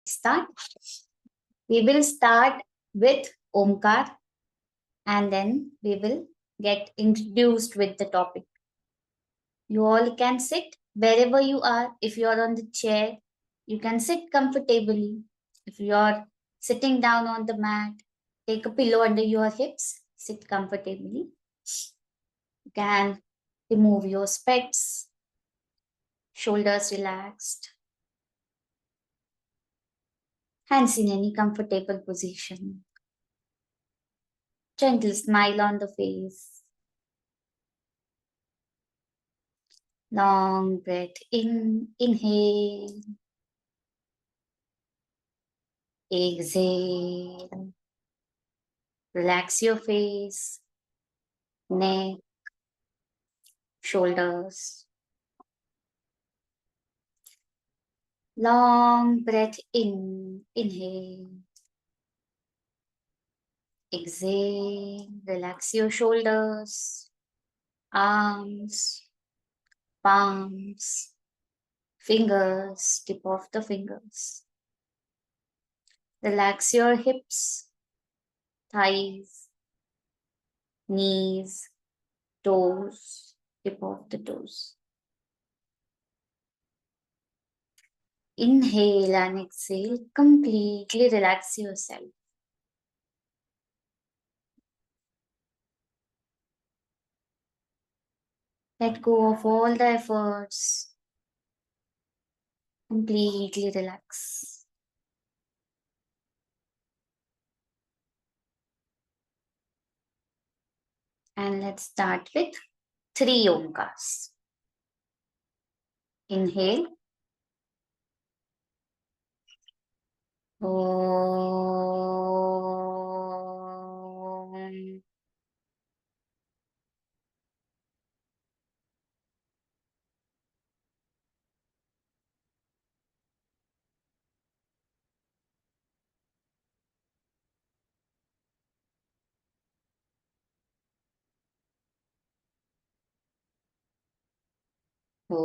start. We will start with Omkar and then we will get introduced with the topic. You all can sit wherever you are. If you are on the chair, you can sit comfortably. If you are sitting down on the mat, take a pillow under your hips, sit comfortably. You can remove your specs, shoulders relaxed, hands in any comfortable position. Gentle smile on the face. Long breath in, inhale, exhale. Relax your face, neck, shoulders. Long breath in, inhale, exhale. Relax your shoulders, arms, palms, fingers, tip of the fingers. Relax your hips, thighs, knees, toes, tip of the toes. Inhale and exhale. Completely relax yourself. Let go of all the efforts. Completely relax. And let's start with 3 Omkars. Inhale. Om. Om.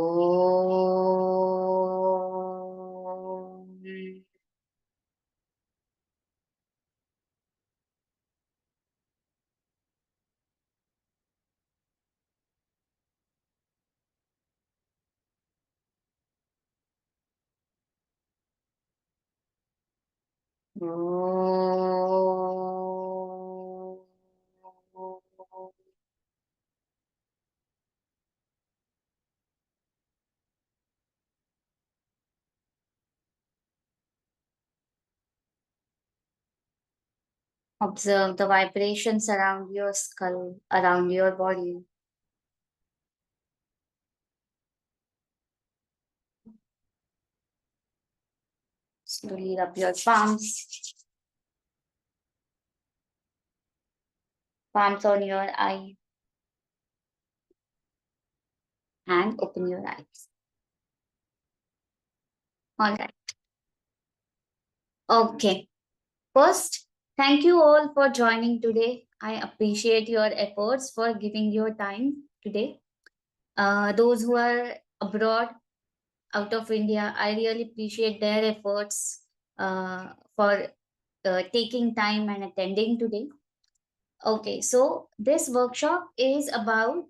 Om. Observe the vibrations around your skull, around your body. Slowly rub your palms on your eye, and open your eyes. All right. Okay. First, thank you all for joining today. I appreciate your efforts for giving your time today. Those who are abroad, out of India, I really appreciate their efforts for taking time and attending today. Okay, so this workshop is about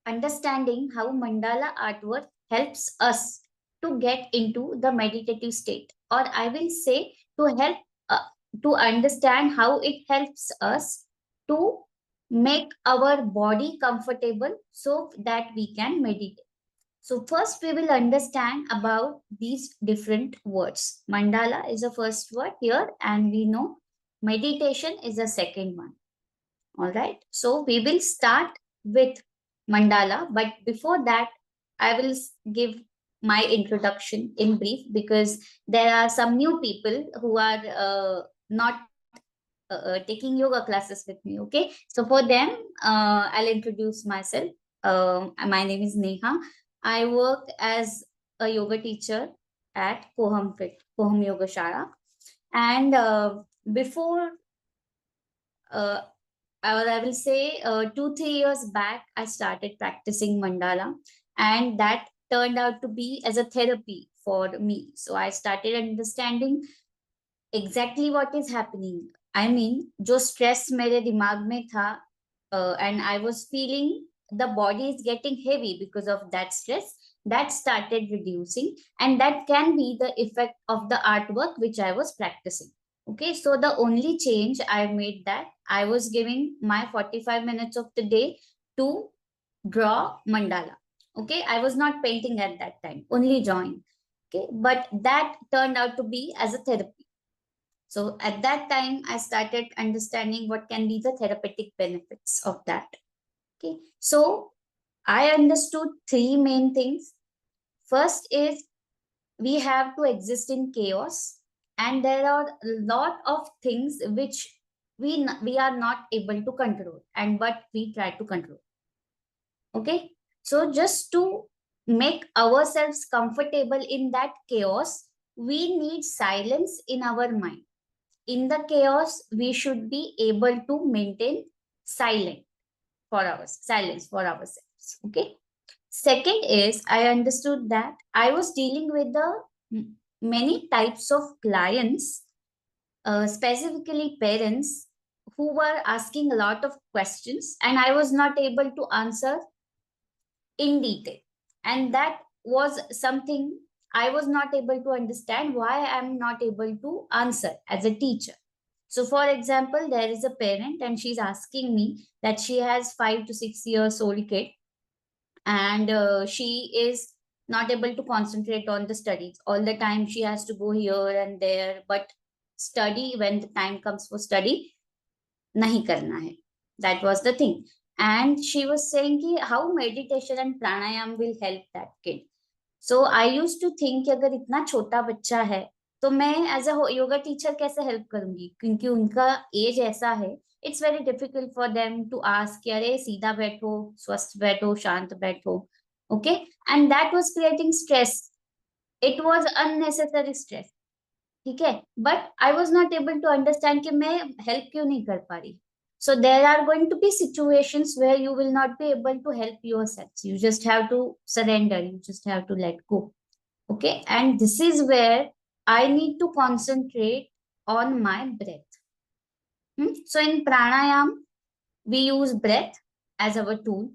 understanding how mandala artwork helps us to get into the meditative state, or I will say to help uh, to understand how it helps us to make our body comfortable so that we can meditate. So first we will understand about these different words. Mandala is the first word here, and we know meditation is the second one. All right. So we will start with mandala, but before that, I will give my introduction in brief because there are some new people who are not taking yoga classes with me. Okay. So for them, I'll introduce myself. My name is Neha. I work as a yoga teacher at Koham Yoga Shara. And before uh, or I will say 2-3 years back, I started practicing mandala, and that turned out to be as a therapy for me. So I started understanding exactly what is happening, I mean जो stress मेरे दिमाग में था, and I was feeling the body is getting heavy because of that stress, that started reducing, and that can be the effect of the artwork which I was practicing. Okay, so the only change I made, that I was giving my 45 minutes of the day to draw mandala. Okay, I was not painting at that time, only drawing. Okay, but that turned out to be as a therapy. So at that time, I started understanding what can be the therapeutic benefits of that. Okay. So I understood three main things. First is we have to exist in chaos, and there are a lot of things which we are not able to control, and but we try to control. Okay. So just to make ourselves comfortable in that chaos, we need silence in our mind. In the chaos, we should be able to maintain silence for ourselves. Okay. Second is I understood that I was dealing with the many types of clients, specifically parents who were asking a lot of questions, and I was not able to answer in detail. And that was something I was not able to understand why I'm not able to answer as a teacher. So, for example, there is a parent and she's asking me that she has 5 to 6 years old kid, and she is not able to concentrate on the studies all the time. She has to go here and there, but study, when the time comes for study, nahi karna hai. That was the thing. And she was saying ki how meditation and pranayam will help that kid. So I use to think कि अगर इतना छोटा बच्चा है तो मैं as a yoga teacher कैसे help करूंगी, क्योंकि उनका एज ऐसा है. It's very difficult for them to ask कि अरे सीधा बैठो, स्वस्थ बैठो, शांत बैठो. Okay, and that was creating stress. It was unnecessary stress. ठीक है, but I was not able to understand कि मैं हेल्प क्यों नहीं कर पा रही. So there are going to be situations where you will not be able to help yourselves. You just have to surrender. You just have to let go. Okay. And this is where I need to concentrate on my breath. So in pranayam, we use breath as our tool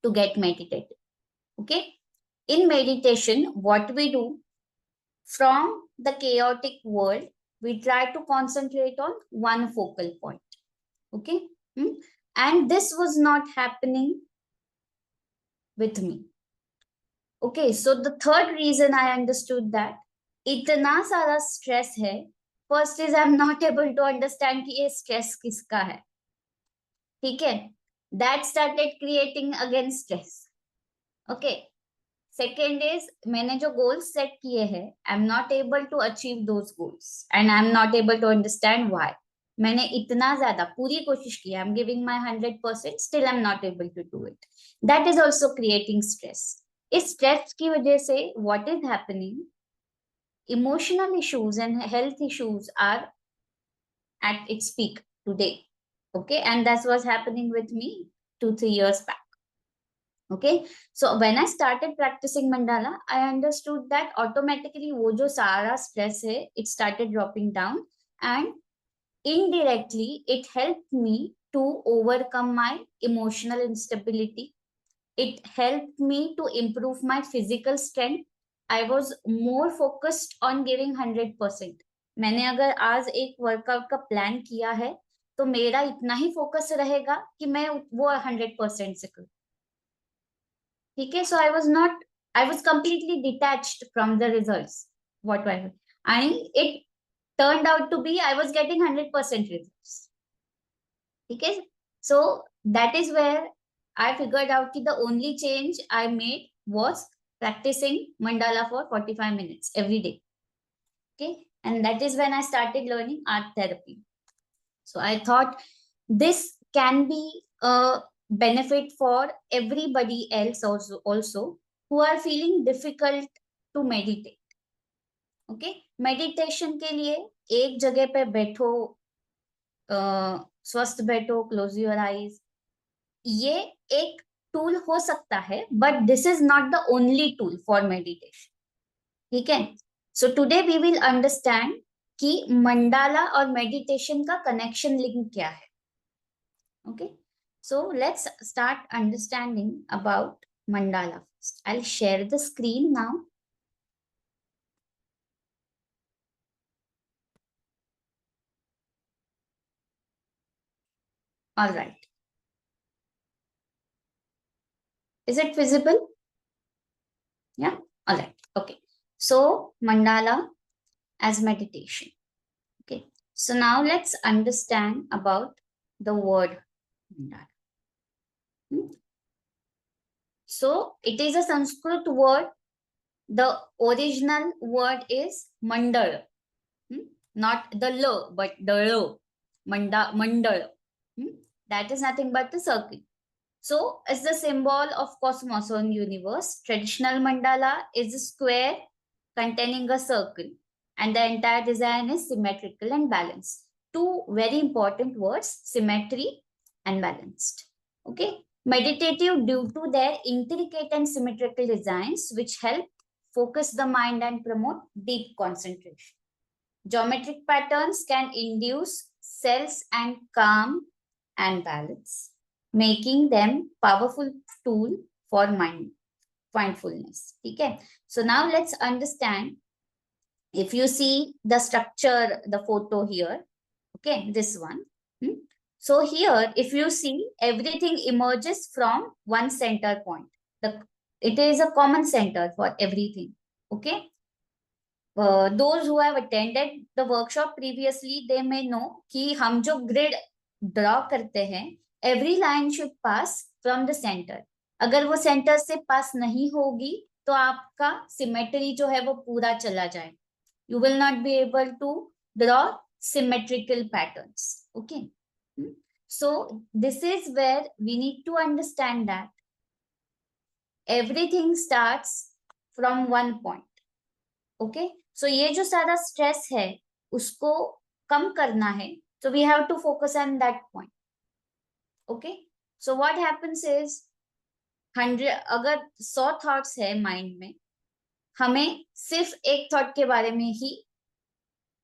to get meditated. Okay. In meditation, what we do, from the chaotic world, we try to concentrate on one focal point. Okay. And this was not happening with me. Okay, so the third reason I understood that इतना सारा stress है. First is I'm not able to understand कि ये stress किसका है. ठीक है, that started creating again stress. Okay. Second is मैंने जो goals set किए हैं, I'm not able to achieve those goals and I'm not able to understand why. मैंने इतना ज्यादा पूरी कोशिश की, I am giving my 100%, still I am not able to do it. That is also creating stress. इस stress की वजह से what is happening, emotional issues and health issues are at its peak today. Okay, and that was happening with me 2-3 years back. Okay, so when I started practicing mandala, I understood that automatically wo jo sara stress hai, it started dropping down, and indirectly it helped me to overcome my emotional instability. It helped me to improve my physical strength. I was more focused on giving 100%. मैंने अगर आज एक workout का plan किया है तो मेरा इतना ही फोकस रहेगा कि मैं वो 100% से करूं. ठीक है, so I was completely detached from the results what I, and it turned out to be I was getting 100% results. Okay, so that is where I figured out that the only change I made was practicing mandala for 45 minutes every day. Okay, and that is when I started learning art therapy. So I thought this can be a benefit for everybody else also who are feeling difficult to meditate. Okay, meditation के लिए एक जगह पे बैठो, स्वस्थ बैठो, close your eyes, ये एक टूल हो सकता है, but this is not the only tool for meditation. ठीक है, so today we will understand कि मंडाला और मेडिटेशन का कनेक्शन लिंक क्या है. Okay, so let's start understanding about mandala first. I'll share the screen now. All right, is it visible? Yeah, all right, okay. So mandala as meditation. Okay, so now let's understand about the word mandala. So it is a Sanskrit word. The original word is mandal. Not the l, but the l. Mandal. That is nothing but the circle. So it's the symbol of cosmos or universe. Traditional mandala is a square containing a circle, and the entire design is symmetrical and balanced. Two very important words, symmetry and balanced. Okay, meditative due to their intricate and symmetrical designs, which help focus the mind and promote deep concentration. Geometric patterns can induce cells and calm and balance, making them powerful tool for mindfulness. Okay, so now let's understand. If you see the structure, the photo here, okay, this one. So here, if you see, everything emerges from one center point. It is a common center for everything. Okay. Those who have attended the workshop previously, they may know कि हम जो grid draw करते हैं, every line should pass from the center. अगर वो center से pass नहीं होगी, तो आपका symmetry जो है वो पूरा चला जाए. You will not be able to draw symmetrical patterns. Okay. So this is where we need to understand that everything starts from one point. Okay. So ये जो सारा stress है उसको कम करना है. So we have to focus on that point. Okay. So what happens is 100 अगर 100 thoughts है mind में, हमें सिर्फ एक thought के बारे में ही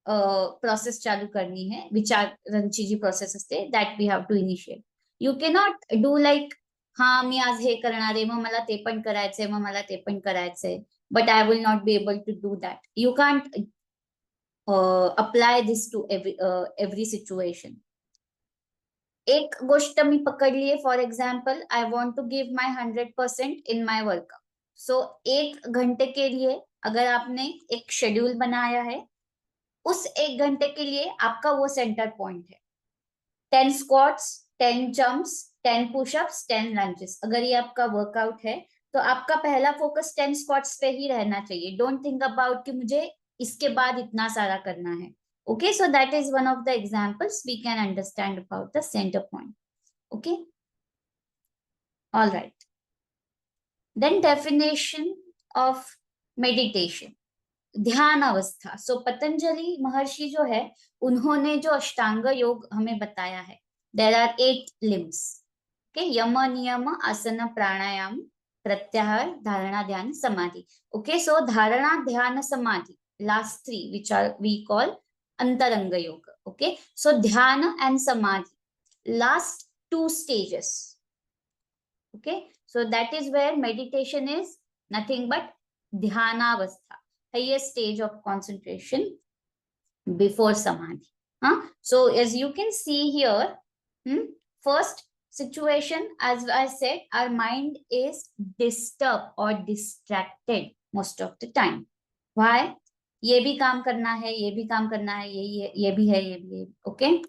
प्रोसेस चालू करनी है. विचारांची जी प्रोसेस असते that we have to initiate. You cannot do like हा मी आज हे करणार आहे, मग मला ते पण करायचंय, मग मला ते पण करायचंय, but I will not be able to do that. You can't apply this to every situation. एक गोष्ट मी पकडली आहे, for example I want to give my 100% in my workout. So 1 घंटे के लिए अगर आपने एक शेड्यूल बनाया है, उस 1 घंटे के लिए आपका वो सेंटर पॉइंट है. 10 स्क्वाट्स, 10 जंप्स, 10 पुशअप्स, 10 लंजेस. अगर ये आपका वर्कआउट है तो आपका पहला फोकस 10 स्क्वाट्स पे ही रहना चाहिए. डोंट थिंक अबाउट कि मुझे इसके बाद इतना सारा करना है. Okay, so that is one of the examples we can understand about the centre point. Okay, all right. Then definition of meditation, ध्यान अवस्था. सो पतंजलि महर्षि जो है, उन्होंने जो अष्टांग योग हमें बताया है, देर आर 8 लिम्स. ओके, यम नियम आसन प्राणायाम प्रत्याहार धारणा ध्यान समाधि. ओके, सो धारणा ध्यान समाधि, last 3 which are we call अंतरंग योग. ओके, सो ध्यान एंड समाधि, last 2 stages. Okay, so that is where meditation is nothing but dhyanavastha, highest stage of concentration before samadhi. So as you can see here, first situation, as I said, our mind is disturbed or distracted most of the time. Why? ये भी काम करना है, ये भी काम करना है, ये भी है, ये भी है. Okay,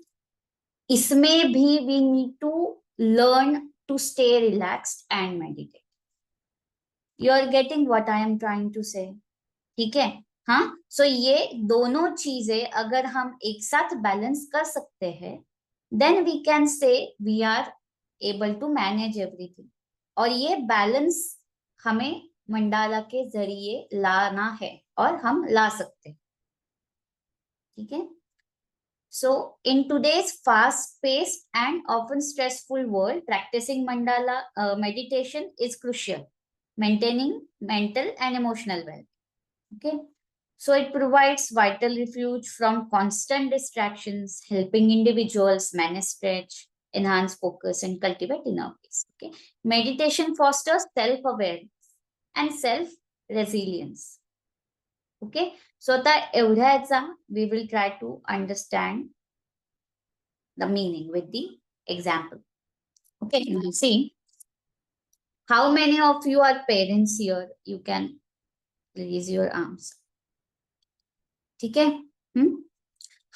इसमें भी we need to learn to stay relaxed and meditate. You are getting what I am trying to say? ठीक है. हाँ, सो ये दोनों चीजें अगर हम एक साथ बैलेंस कर सकते हैं, then we can say we are able to manage everything. और ये बैलेंस हमें मंडाला के जरिए लाना है और हम ला सकते हैं. ठीक है. So in today's fast-paced and often stressful world, practicing mandala meditation is crucial, maintaining mental and emotional well. Okay. So it provides vital refuge from constant distractions, helping individuals manage stress, enhance focus, and cultivate inner peace. Okay. Meditation fosters self-awareness and self-resilience. Okay. So that एवढ्याचा we will try to understand the meaning with the example. Okay. Now see, how many of you are parents here? You can raise your arms. Okay.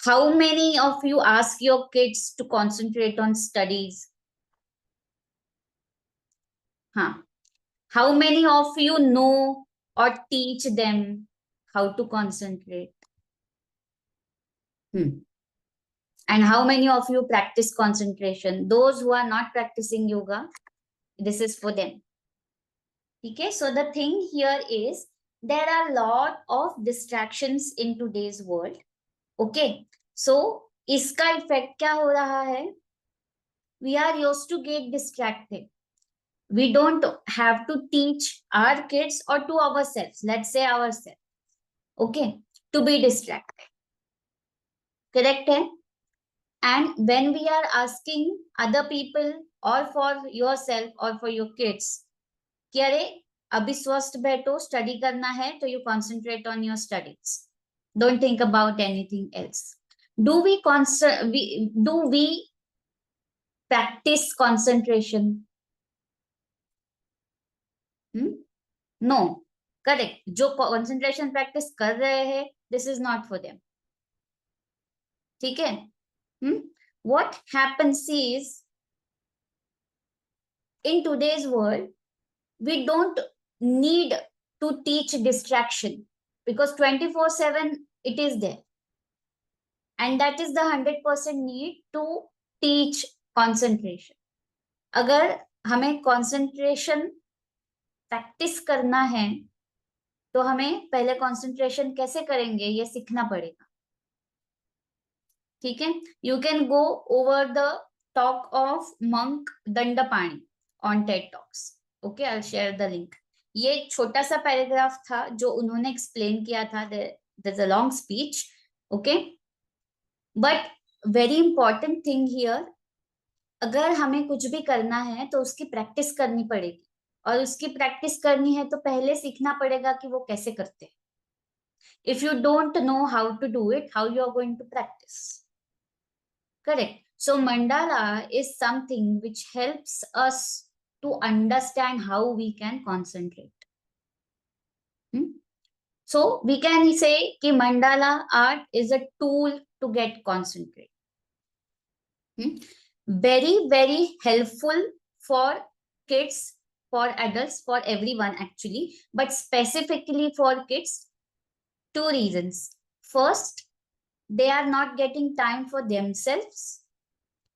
How many of you ask your kids to concentrate on studies? Huh. How many of you know or teach them how to concentrate? And how many of you practice concentration? Those who are not practicing yoga, this is for them. Okay, so the thing here is there are a lot of distractions in today's world. Okay, so इसका effect क्या हो रहा है? We are used to get distracted. We don't have to teach our kids or to ourselves, let's say ourselves, okay, to be distracted. Correct hai? And when we are asking other people or for yourself or for your kids कि अरे अभी स्वस्थ बैठो study करना है तो you concentrate on your studies, don't think about anything else. Do we practice concentration? No, correct. जो concentration practice कर रहे हैं this is not for them. ठीक है. What happens is in today's world we don't need to teach distraction because 24/7 it is there, and that is the 100% need to teach concentration. अगर हमें concentration practice करना है तो हमें पहले concentration कैसे करेंगे ये सीखना पड़ेगा. ठीक है. You can go over the talk of monk Dandapani on Ted talks. Okay, I will share the link. ये छोटा सा पैराग्राफ था जो उन्होंने एक्सप्लेन किया था. There is a long speech. Okay, but very important thing here, अगर हमें कुछ भी करना है तो उसकी प्रैक्टिस करनी पड़ेगी, और उसकी प्रैक्टिस करनी है तो पहले सीखना पड़ेगा कि वो कैसे करते हैं. If you don't know how to do it, how you are going to practice? Correct. So mandala is something which helps us to understand how we can concentrate. So we can say कि mandala art is a tool to get concentrate. Very, very helpful for kids, for adults, for everyone actually, but specifically for kids. Two reasons. First, they are not getting time for themselves.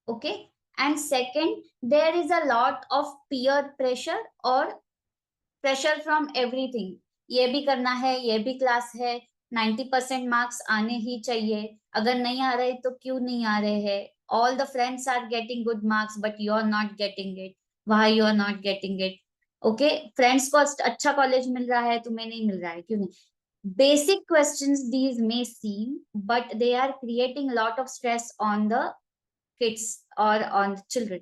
Okay. And second, there is a lot of peer pressure or pressure from everything. ये भी करना है, ये भी class है, 90% marks आने ही चाहिए, अगर नहीं आ रहे तो क्यों नहीं आ रहे हैं. All the friends are getting good marks but you are not getting it. Why you are not getting it? Okay, friends को अच्छा कॉलेज मिल रहा है, तुम्हें नहीं मिल रहा है, क्यों नहीं? Basic questions these may seem, but they are creating a lot of stress on the kids or on the children.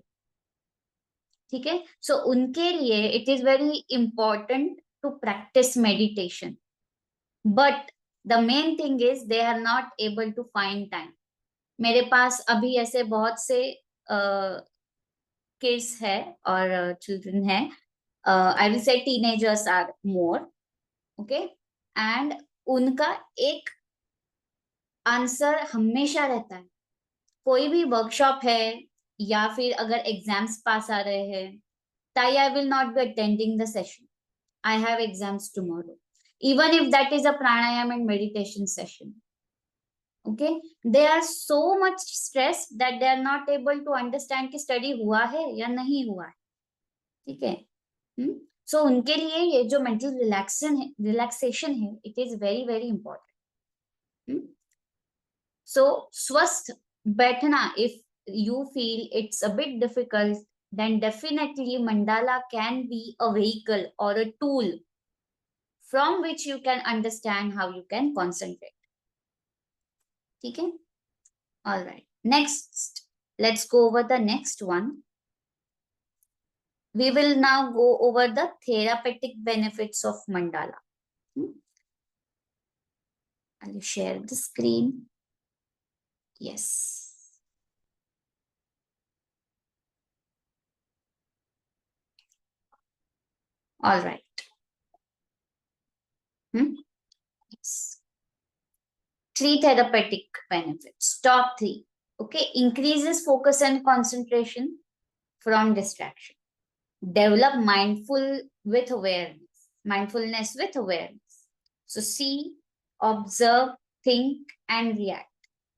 ठीक है. So उनके लिए it is very important to practice meditation, but the main thing is they are not able to find time. मेरे पास अभी ऐसे बहुत से kids है और children है. I will say teenagers are more. Okay, and उनका एक आंसर हमेशा रहता है. कोई भी वर्कशॉप है या फिर अगर एग्जाम्स पास आ रहे हैं, ताई I will not be attending the session, I have exams tomorrow, even if that is a pranayama and meditation session. Okay, they are so much stress that they are not able to understand कि study हुआ है या नहीं हुआ है. ठीक है. सो उनके लिए ये जो मेंटल रिलैक्सेशन है, it is very very important. So स्वस्थ बैठना, if you feel it's a bit difficult, then definitely mandala can be a vehicle or a tool from which you can understand how you can concentrate. ठीक है? All right. Next, let's go over the next one. We will now go over the therapeutic benefits of mandala. I'll share the screen. Yes. All right. Yes. 3 therapeutic benefits. Top 3. Okay. Increases focus and concentration from distraction. Develop mindfulness with awareness. So see, observe, think and react.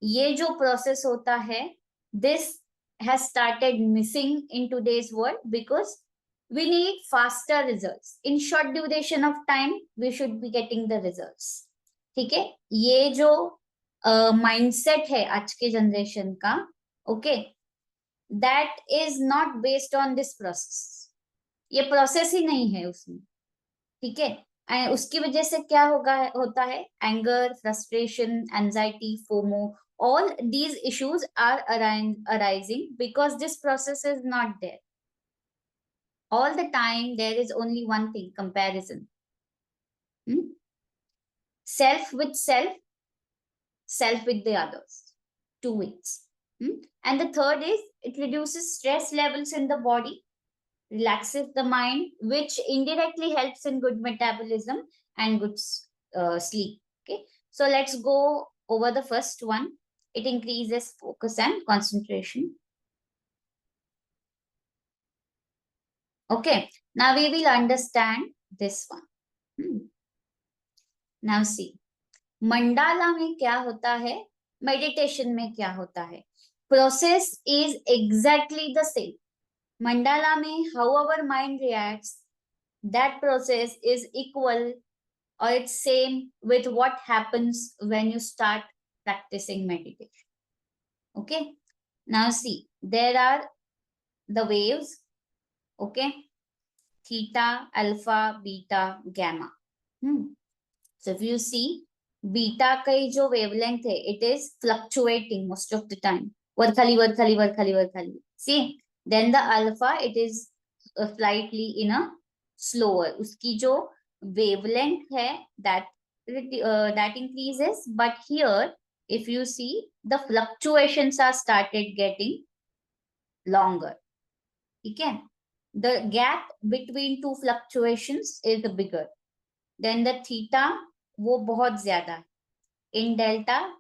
ये जो process होता है, this has started missing in today's world because we need faster results. In short duration of time, we should be getting the results. ठीक है? ये जो mindset है आज के generation का, okay, that is not based on this process. ये process ही नहीं है उसमें, ठीक है? उसकी वजह से क्या होता है? Anger, frustration, anxiety, FOMO, all these issues are arising because this process is not there. All the time there is only one thing, comparison. Self with self, self with the others. 2 ways. And the third is it reduces stress levels in the body, relaxes the mind, which indirectly helps in good metabolism and good sleep. Okay, so let's go over the first one. It increases focus and concentration. Okay, now we will understand this one. Now see, mandala में क्या होता है, meditation में क्या होता है. Process is exactly the same. Mandala mein, how our mind reacts, that process is equal or it's same with what happens when you start practicing meditation. Okay. Now see, there are the waves. Okay. Theta, alpha, beta, gamma. So if you see, beta ka jo wavelength hai, it is fluctuating most of the time. Varkhali. See, then the alpha, it is slightly in a slower. Uski jo wavelength hai, that increases. But here, if you see, the fluctuations are started getting longer. Okay? The gap between 2 fluctuations is bigger. Then the theta, वो बहुत ज्यादा है. In delta,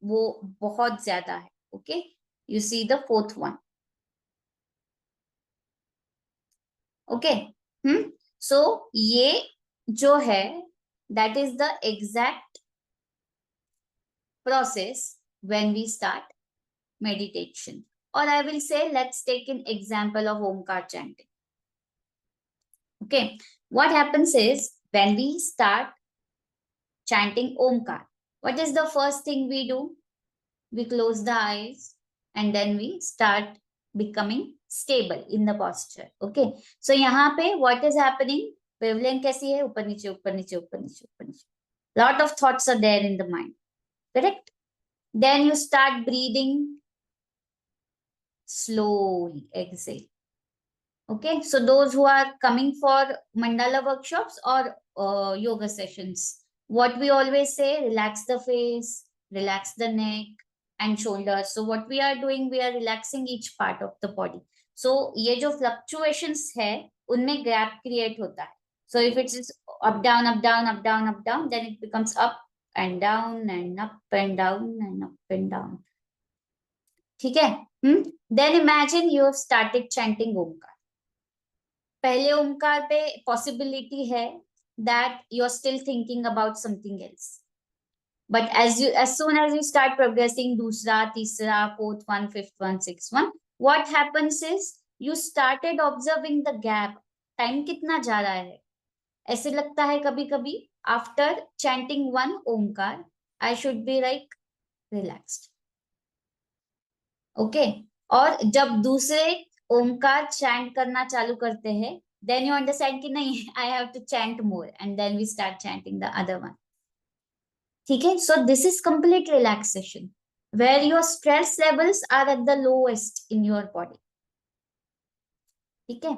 वो बहुत ज्यादा है. Okay? You see the 4th one. Okay. So ये जो है, that is the exact process when we start meditation. Or I will say, let's take an example of Omkar chanting. Okay. What happens is, when we start chanting Omkar, what is the first thing we do? We close the eyes and then we start becoming stable in the posture. Okay. So यहाँ पे what is happening? Wavelength कैसी है? ऊपर नीचे. Lot of thoughts are there in the mind. Correct? Then you start breathing slowly. Exhale. Okay. So those who are coming for mandala workshops or yoga sessions, what we always say, relax the face, relax the neck and shoulders. So what we are doing, we are relaxing each part of the body. So ये जो fluctuations है, उनमें gap create होता है. So if it is up, down, then it becomes up and down and up and down and up and down. ठीक है? Then imagine you have started chanting Omkar. पहले ओमकार पे possibility है that you're still thinking about something else. But as soon as you start progressing, दूसरा, तीसरा, 4th one, 5th one, 6th one, what happens is you started observing the gap. Time कितना जा रहा है? ऐसे लगता है कभी-कभी after chanting one Omkar, I should be like relaxed. Okay. और जब दूसरे ओमकार चैंट करना चालू करते हैं, then you understand कि नहीं, I have to chant more, and then we start chanting the other one. ठीक है? So this is complete relaxation, where your stress levels are at the lowest in your body. ठीक है?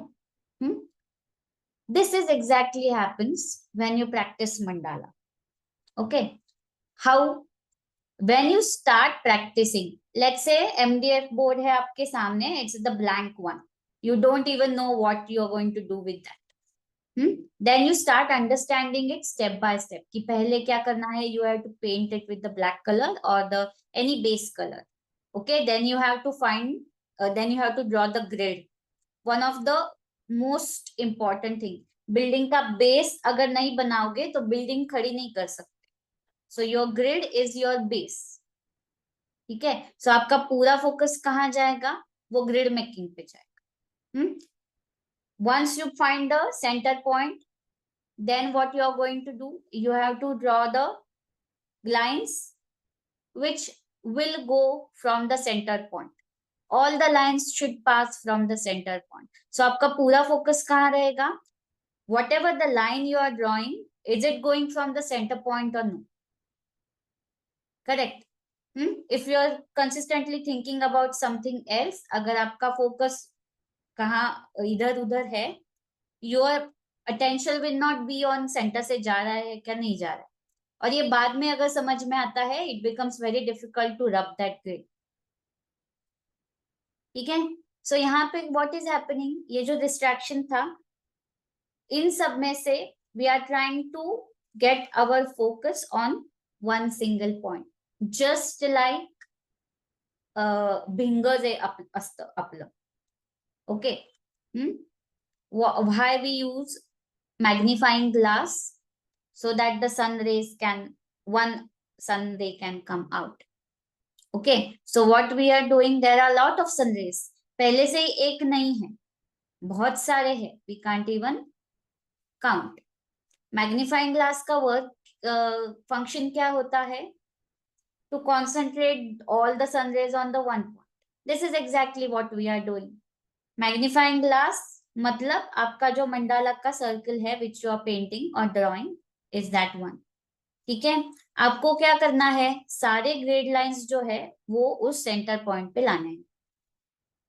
This is exactly happens when you practice mandala. Okay? How? When you start practicing, let's say MDF board है आपके सामने, it's the blank one. You don't even know what you're going to do with that. Then you start understanding it step by step. कि पहले क्या करना है? You have to paint it with the black color or the any base color. Okay, then you have to find, then you have to draw the grid. One of the most important thing, building का base अगर नहीं बनाओगे तो building खड़ी नहीं कर सकते. So your grid is your base. ठीक है? So आपका पूरा फोकस कहाँ जाएगा? वो ग्रिड मेकिंग पे जाएगा. Once you find the center point, then what you are going to do? You have to draw the lines which will go from the center point. All the lines should pass from the center point. So आपका पूरा focus कहाँ रहेगा? Whatever the line you are drawing, is it going from the center point or no? Correct. If you are consistently thinking about something else, अगर आपका focus कहाँ इधर उधर है, your attention will not be on center से जा रहा है क्या नहीं जा रहा है, और ये बाद में अगर समझ में आता है, it becomes very difficult to rub that grid. ठीक है? So यहाँ पे what is happening? ये जो distraction था, इन सब में से we are trying to get our focus on one single point. Just like भिंगज असतं आपलं. Okay. Why we use magnifying glass? So that the sun rays one sun ray can come out. Okay. So what we are doing, there are a lot of sun rays. पहले से ही एक नहीं है, बहुत सारे हैं. We can't even count. Magnifying glass का work function क्या होता है? To concentrate all the sun rays on the one point. This is exactly what we are doing. Magnifying glass मतलब आपका जो मंडाला का सर्कल है which you are painting or drawing is that one. ठीक है? आपको क्या करना है? सारे ग्रेड लाइंस जो है वो उस सेंटर पॉइंट पे लाने हैं.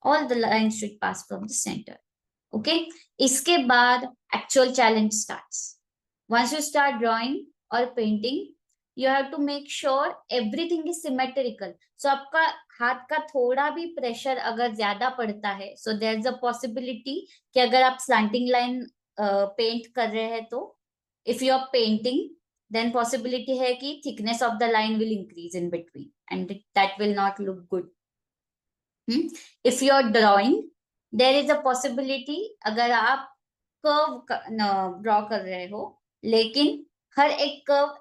All the lines should pass from the center. Okay? इसके बाद actual challenge starts. Once you start drawing or painting, you have to make sure everything is symmetrical. So आपका हाथ का थोड़ा भी प्रेशर अगर ज्यादा पड़ता है, so there's a possibility कि अगर आप slanting line पेंट कर रहे हैं तो if you are painting, then possibility है कि thickness of the line will increase in between and that will not look good. If you are drawing, there is a possibility अगर आप curve draw कर रहे हो, लेकिन हर एक curve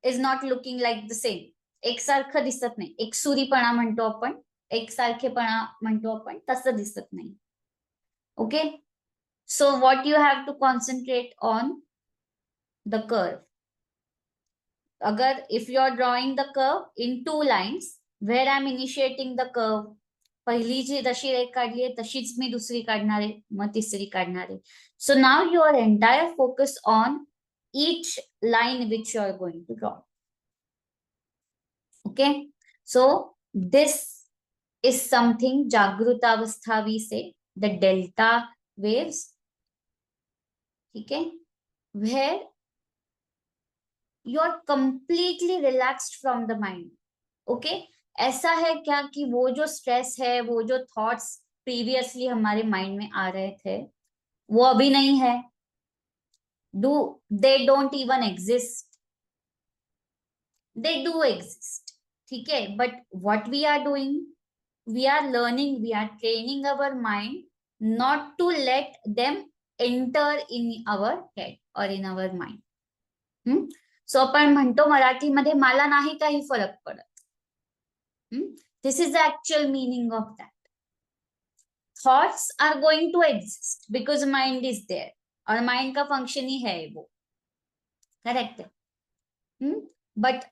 is not looking like the same. एकसारखं दिसत नाही. एकसुरीपणा म्हणतो आपण, एकसारखेपणा म्हणतो आपण, तसं दिसत नाही. Okay? So what you have to concentrate on the curve. अगर if you are drawing the curve in two lines, where I am initiating the curve, पहिली जी जशी रेख काढली आहे तशीच मी दुसरी काढणार आहे, मग तिसरी काढणार आहे. So now your entire focus on each line which you are going to draw. Okay, so this is something Jagrutavastha we say, the delta waves. ठीक है? Where you are completely relaxed from the mind. Okay? ऐसा है क्या कि वो जो stress है, वो जो थॉट्स प्रीवियसली हमारे माइंड में आ रहे थे, वो अभी नहीं है. They don't even exist. They do exist. ठीक है? But what we are doing, we are learning, we are training our mind not to let them enter in our head or in our mind. So आपण म्हणतो मराठीमध्ये मला नाही काही फरक पडत. This is the actual meaning of that. Thoughts are going to exist because mind is there. और mind का function ही है वो. Correct? But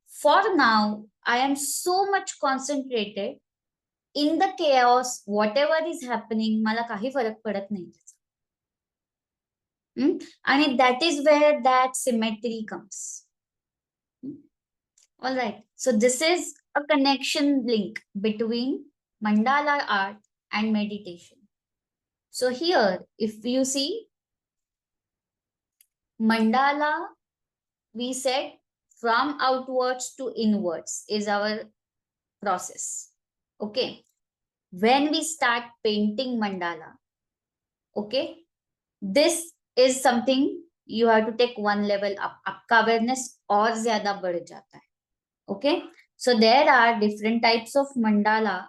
for now, I am so much concentrated in the chaos, whatever is happening, मला काही फरक पडत नाही. And that is where that symmetry comes. All right. So this is a connection link between mandala art and meditation. So here, if you see mandala, we said from outwards to inwards is our process. Okay. When we start painting mandala, okay, this is something you have to take one level up. आपका awareness और ज़्यादा बढ़ जाता है. Okay. So there are different types of mandala.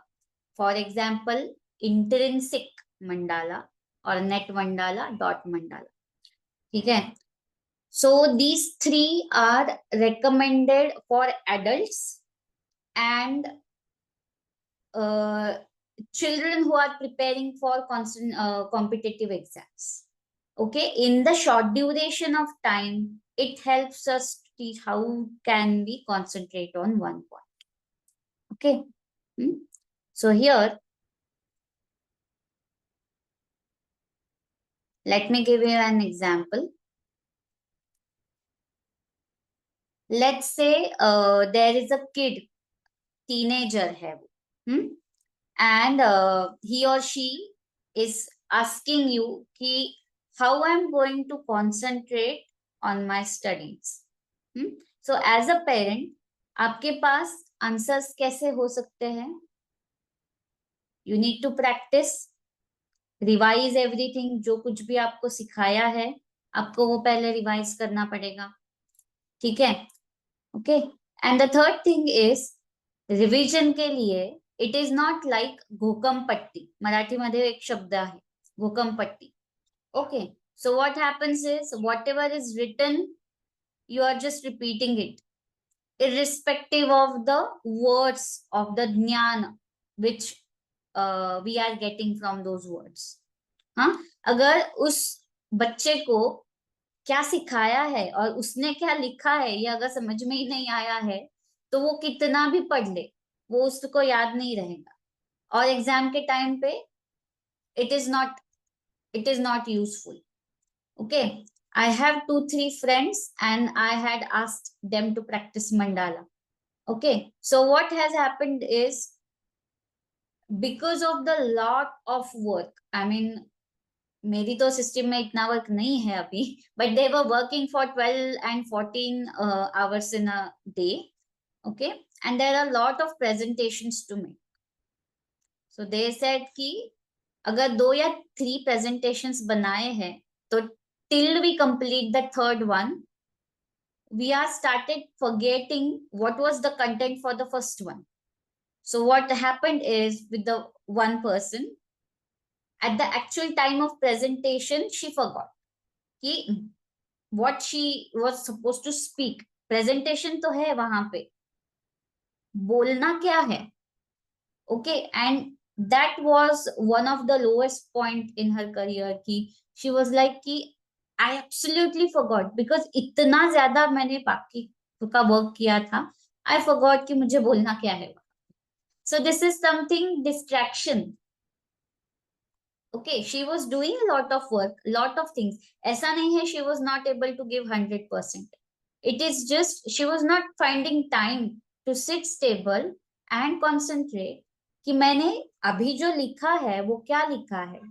For example, intrinsic mandala or net mandala, dot mandala. ठीक है. So these three are recommended for adults and children who are preparing for constant competitive exams. Okay, in the short duration of time, it helps us to teach how can we concentrate on one point. Okay. So here, let me give you an example. Let's say there is a kid, teenager है वो, and he or she is asking you कि how I'm going to concentrate on my studies. So as a parent, आपके पास answers कैसे हो सकते हैं? You need to practice, revise everything. जो कुछ भी आपको सिखाया है, आपको वो पहले रिवाइज करना पड़ेगा. ठीक है? Okay. And the third thing is revision के लिए इट इज नॉट लाइक घोकमपट्टी. मराठीमध्ये एक शब्द आहे घोकमपट्टी. Okay. So what happens is whatever is written you are just repeating it irrespective of the words of the jnana which we are getting from those words. हाँ, अगर उस बच्चे को क्या सिखाया है और उसने क्या लिखा है ये अगर समझ में ही नहीं आया है तो वो कितना भी पढ़ ले वो उसको याद नहीं रहेगा और एग्जाम के टाइम पे it is not useful. Okay. I have 2-3 friends and I had asked them to practice mandala. Okay. So what has happened is because of the lot of work, I mean मेरी तो system में इतना work नहीं है अभी, but they were working for 12 and 14 hours in a day. Okay. And there are a lot of presentations to make. So they said कि अगर 2 या 3 presentations बनाए हैं तो till we complete the third one we are started forgetting what was the content for the first one. So what happened is with the one person at the actual time of presentation she forgot कि what she was supposed to speak. Presentation तो है वहां पे, बोलना क्या है. Okay. And that was one of the lowest point in her career कि she was like कि I absolutely forgot because इतना ज्यादा मैंने बाकी का वर्क किया था, I forgot कि मुझे बोलना क्या है. So this is something distraction. Okay, she was doing a lot of work, lot of things. ऐसा नहीं है she was not able to give 100%. It is just she was not finding time to sit stable and concentrate कि मैंने अभी जो लिखा है वो क्या लिखा है.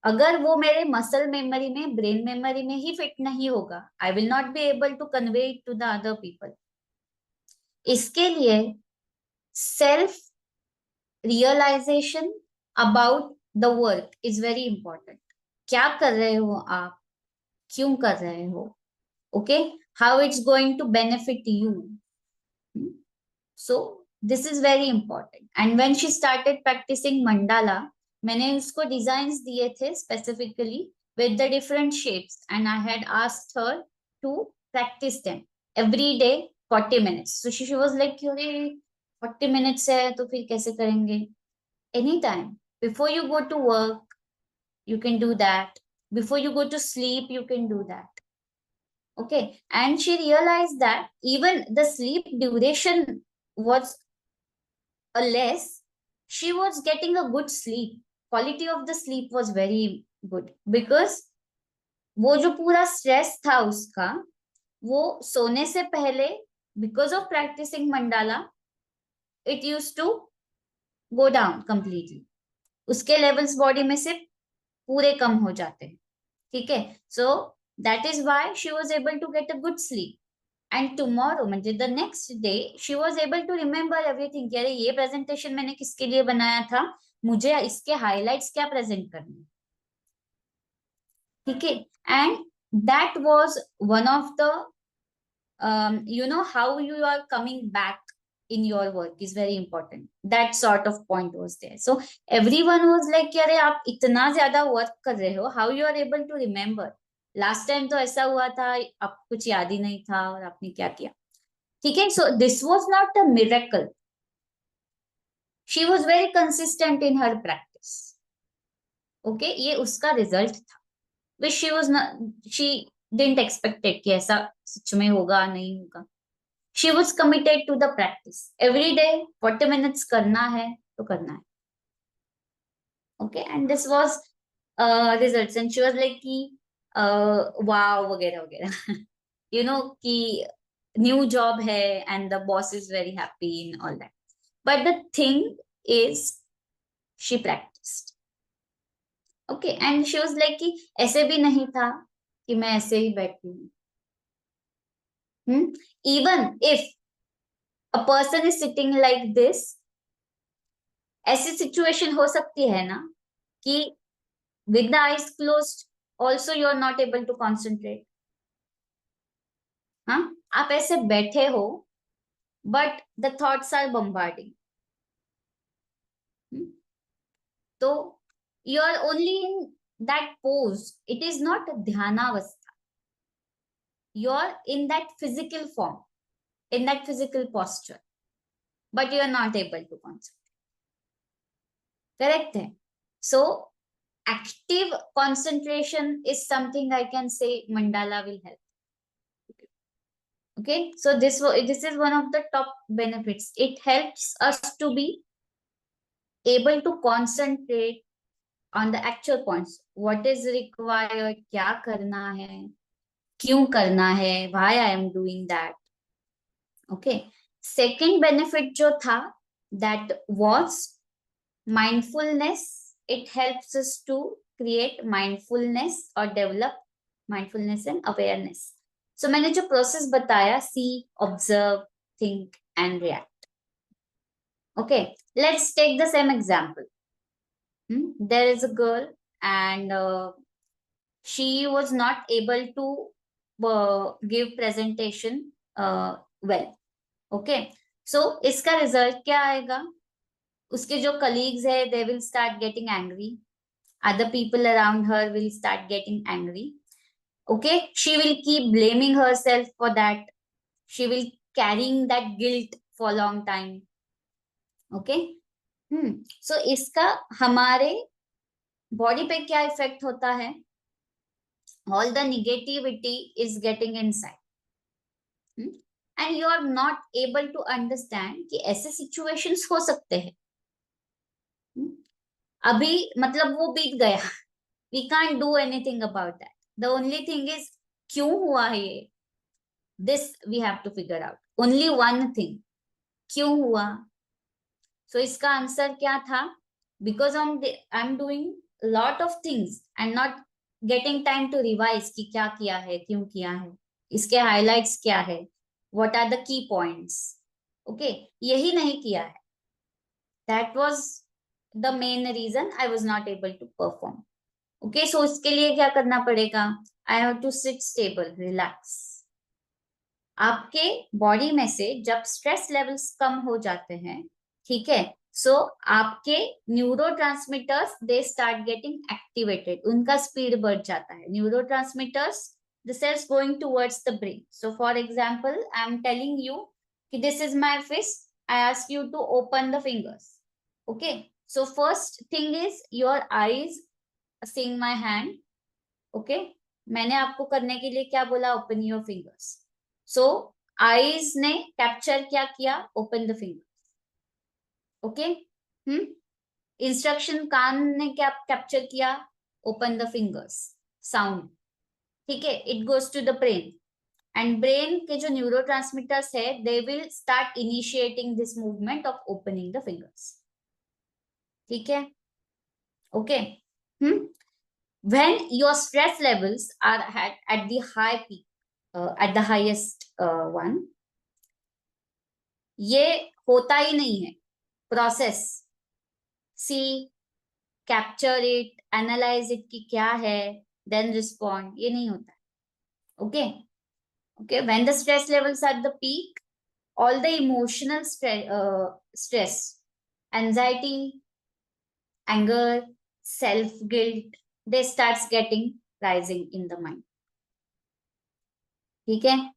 अगर वो मेरे मसल मेमोरी में ब्रेन मेमोरी में ही फिट नहीं होगा I will not be able to convey it to the other people. इसके लिए self realisation about the work is very important. क्या कर रहे हो आप, क्यों कर रहे हो. Okay. How it's going to benefit you. So this is very important. And when she started practising mandala मैंने उसको डिजाइन्स दिए थे specifically with the different shapes and I had asked her to practice them every day 40 minutes. So she was like अरे 40 minutes है तो फिर कैसे करेंगे. Anytime before you go to work you can do that, before you go to sleep you can do that. Okay. And she realized that even the sleep duration was a less, she was getting a good sleep. Quality of the sleep was very good because वो जो पूरा stress था उसका, वो सोने से पहले, because of practising mandala, it use to go down completely. उसके लेवल्स बॉडी में से पूरे कम हो जाते हैं। ठीक है, so that is why she was able to get a good sleep. And tomorrow म्हणजे the next day she was able to remember everything कि अरे ये प्रेजेंटेशन मैंने किसके लिए बनाया था, मुझे इसके हाईलाइट्स क्या प्रेजेंट करने हैं। ठीक है, and that was one of the how you are coming back in your work is very important. That sort of point was there. So everyone was like कि अरे आप इतना ज्यादा वर्क कर रहे हो, how you are able to remember? Last time तो ऐसा हुआ था, आप कुछ याद ही नहीं था और आपने क्या किया। ठीक है, so this was not a miracle, she was very consistent in her practice. Okay, ये उसका रिजल्ट था, विच शी डिडंट एक्सपेक्टेड कि ऐसा सच में होगा नहीं होगा। She was committed to the practice, every day 40 minutes करना है तो करना है। Okay, and this was result, and she was like कि वाव वगैरह वगैरह कि न्यू जॉब है and the boss is very happy in all that. But the thing is she practised. Okay, and she was like कि ऐसे भी नहीं था कि मैं ऐसे ही बैठी हूँ। Even if a person is sitting like this, ऐसी सिचुएशन हो सकती है ना कि with the eyes closed also you are not able to concentrate। हाँ, आप ऐसे बैठे हो but the thoughts are bombarding। तो you are only in that pose, it is not dhyanavastha, you are in that physical form, in that physical posture, but you are not able to concentrate। correct है? So active concentration is something I can say mandala will help। Okay, so this is one of the top benefits. It helps us to be able to concentrate on the actual points. What is required? क्या करना है? क्यों करना है? Why I am doing that? Okay. Second benefit जो था, that was mindfulness. It helps us to create mindfulness or develop mindfulness and awareness. So मैंने जो प्रोसेस बताया, see, observe, think and react. Okay, let's take the same example. There is a girl and she was not able to give presentation well. Okay, so इसका result क्या आएगा? उसके जो colleagues है, they will start getting angry. Other people around her will start getting angry. Okay, she will keep blaming herself for that. She will carrying that guilt for a long time. Okay, so इसका हमारे body पे क्या effect होता है? All the negativity is getting inside, and you are not able to understand कि ऐसे situations हो सकते हैं। अभी मतलब वो बीत गया, we can't do anything about that. The only thing is क्यों हुआ है ये, this we have to figure out. Only one thing, क्यों हुआ? सो इसका आंसर क्या था? Because I am doing lot of things and not getting time to revise कि क्या किया है, क्यों किया है, इसके हाइलाइट्स क्या है, what are the key points. Okay, यही नहीं किया है। That was the main reason I was not able to perform. Okay, so इसके लिए क्या करना पड़ेगा? I have to sit stable, relax. आपके बॉडी में से जब स्ट्रेस लेवल्स कम हो जाते हैं, ठीक है, सो आपके neurotransmitters they start getting activated, उनका स्पीड बढ़ जाता है। Neurotransmitters, the cells going towards the brain. So for example I am telling you कि this is my fist, I ask you to open the fingers. Okay, so first thing is your eyes seeing my hand. Okay, मैंने आपको करने के लिए क्या बोला? Open your fingers. So eyes ने capture क्या किया? Open the fingers. Okay, instruction कान ने क्या कैप्चर किया? Open the fingers. साउंड, ठीक है, it goes to the brain. And brain के जो neurotransmitters है, they will start initiating this movement of opening the fingers. ठीक है, okay. When your stress levels are at the high peak, at the highest one, ये होता ही नहीं है process, see capture it, analyse it कि क्या है, देन रिस्पॉन्ड, ये नहीं होता है. Okay okay, when the stress levels at the peak, all the emotional stress, anxiety, anger, self guilt, they starts getting rising in the mind. ठीक है,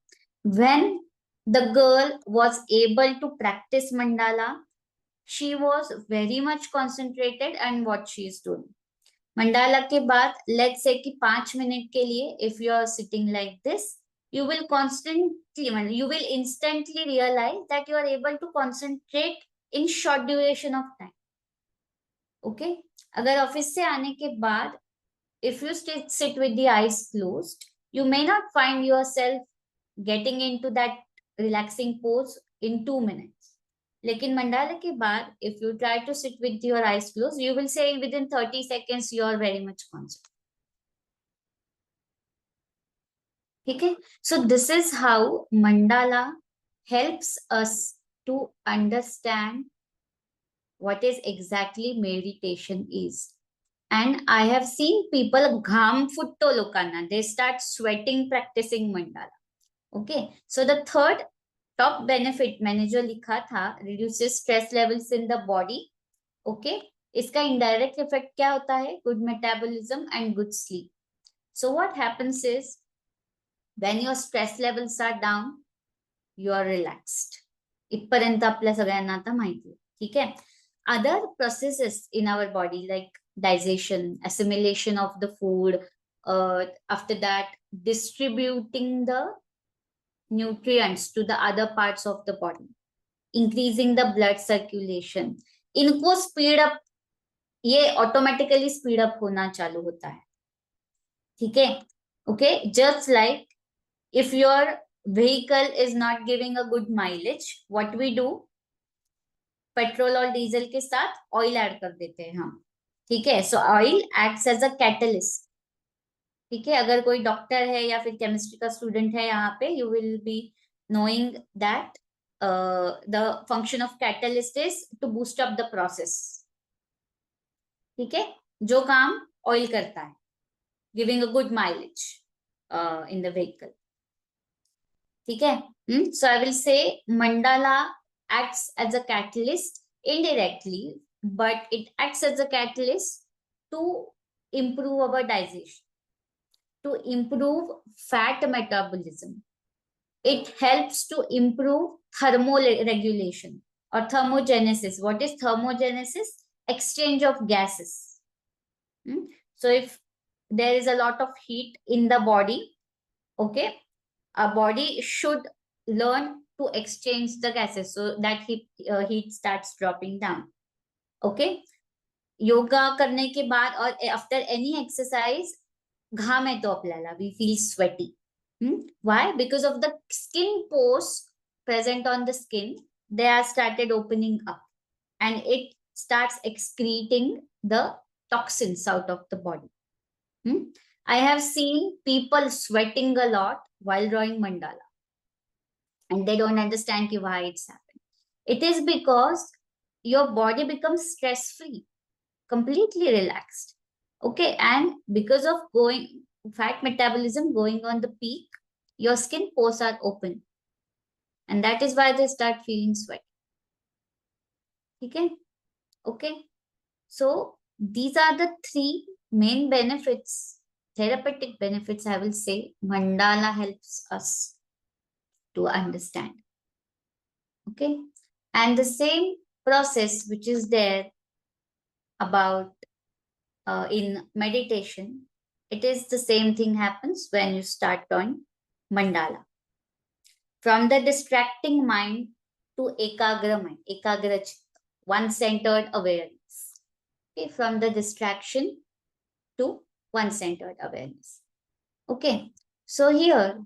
when the girl was able to practice mandala, she was very much concentrated on what she is doing. Mandala के बाद let's say कि 5 minute के लिए if you are sitting like this, you will constantly, you will instantly realize that you are able to concentrate in short duration of time. Okay, अगर office से आने के बाद if you sit with the eyes closed, you may not find yourself getting into that relaxing pose in 2 minutes. लेकिन mandala के बाद if you try to sit with your eyes closed, you will say within 30 seconds you are very much concentrated. ठीक है, so this is how mandala helps us to understand what is exactly meditation is. And I have seen people gham futto lokana, they start sweating practicing mandala. Okay, so the third top benefit मैंने जो लिखा था, reduces stress levels in the body. Okay, इसका indirect effect क्या होता है? Good metabolism and good sleep. So what happens is when your stress levels are down, you are relaxed. इथपर्यंत आपल्या सगळ्यांना आता माहिती आहे. ठीक आहे, other processes in our body like digestion, assimilation of the food, after that distributing the nutrients to the other parts of the body, increasing the blood circulation, इनको speed up, ये ऑटोमेटिकली स्पीड अप होना चालू होता है. ठीक है, okay, just like if your vehicle is not giving a good mileage, what we do, petrol और diesel के साथ ऑयल ऐड कर देते हैं हम. ठीक है, so oil acts as a catalyst. ठीक है, अगर कोई डॉक्टर है या फिर केमिस्ट्री का स्टूडेंट है यहाँ पे, you will be knowing that the function of catalyst is to boost up the process. ठीक है, जो काम ऑयल करता है, giving a good mileage in the vehicle. ठीक है, so I will say mandala acts as a catalyst indirectly, but it acts as a catalyst to improve our digestion, to improve fat metabolism. It helps to improve thermoregulation or thermogenesis. What is thermogenesis? Exchange of gases. So if there is a lot of heat in the body, okay, our body should learn to exchange the gases so that heat starts dropping down. Okay, yoga करने के बाद और after any exercise घाम येतो आपल्याला, we feel sweaty. Why? Because of the skin pores present on the skin, they are started opening up and it starts excreting the toxins out of the body. I have seen people sweating a lot while drawing mandala and they don't understand why it's happening. It is because your body becomes stress free, completely relaxed. Okay, and because of going fat metabolism going on the peak, your skin pores are open and that is why they start feeling sweat. Okay, okay, so these are the three main benefits, therapeutic benefits, I will say, mandala helps us to understand. Okay, and the same process which is there about in meditation, it is the same thing happens when you start on mandala. From the distracting mind to ekagra mind, ekagra chitta, one-centered awareness. Okay, from the distraction to one-centered awareness. Okay, so here,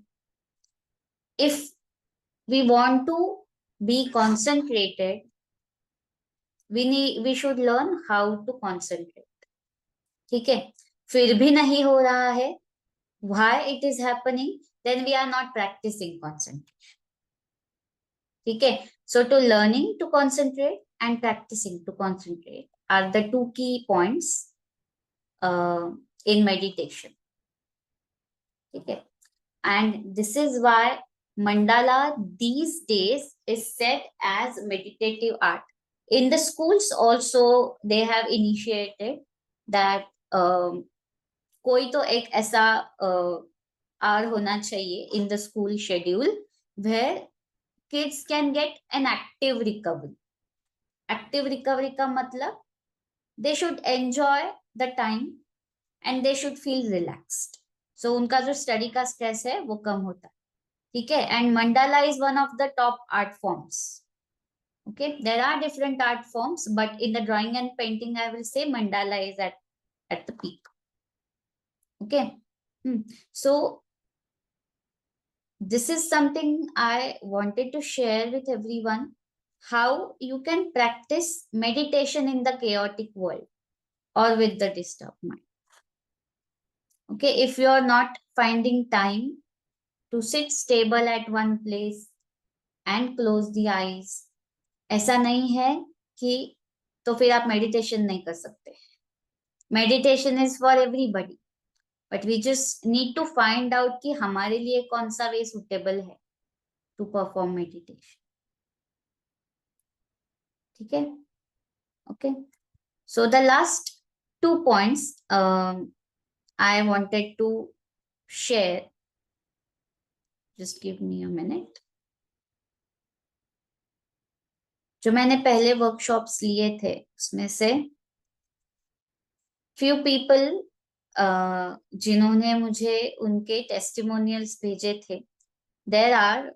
if we want to be concentrated, we should learn how to concentrate. ठीक है, फिर भी नहीं हो रहा है, why it is happening, then we are not practicing concentration. ठीक है, so to learning to concentrate and practicing to concentrate are the two key points in meditation. ठीक है, and this is why mandala these days is set as meditative art. In the schools also they have initiated that कोई तो एक ऐसा are होना चाहिए in the school schedule where kids can get an active recovery. Active recovery का मतलब they should enjoy the time and they should feel relaxed. So उनका जो स्टडी का स्ट्रेस है वो कम होता है. ठीक है, and mandala is one of the top art forms. Okay, there are different art forms, but in the drawing and painting I will say mandala is at the peak. Okay. So this is something I wanted to share with everyone, how you can practice meditation in the chaotic world or with the disturbed mind. Okay, if you are not finding time to sit stable at one place and close the eyes, ऐसा नहीं है कि तो फिर आप meditation नहीं कर सकते. Meditation is for everybody, but we just need to find out कि हमारे लिए कौन सा वे सुटेबल है टू परफॉर्म मेडिटेशन. ठीक है, okay. So the last 2 points I wanted to share. Just give me a minute. जो मैंने पहले वर्कशॉप्स लिए थे उसमें से few people जिन्होंने मुझे उनके टेस्टिमोनियल्स भेजे थे, there are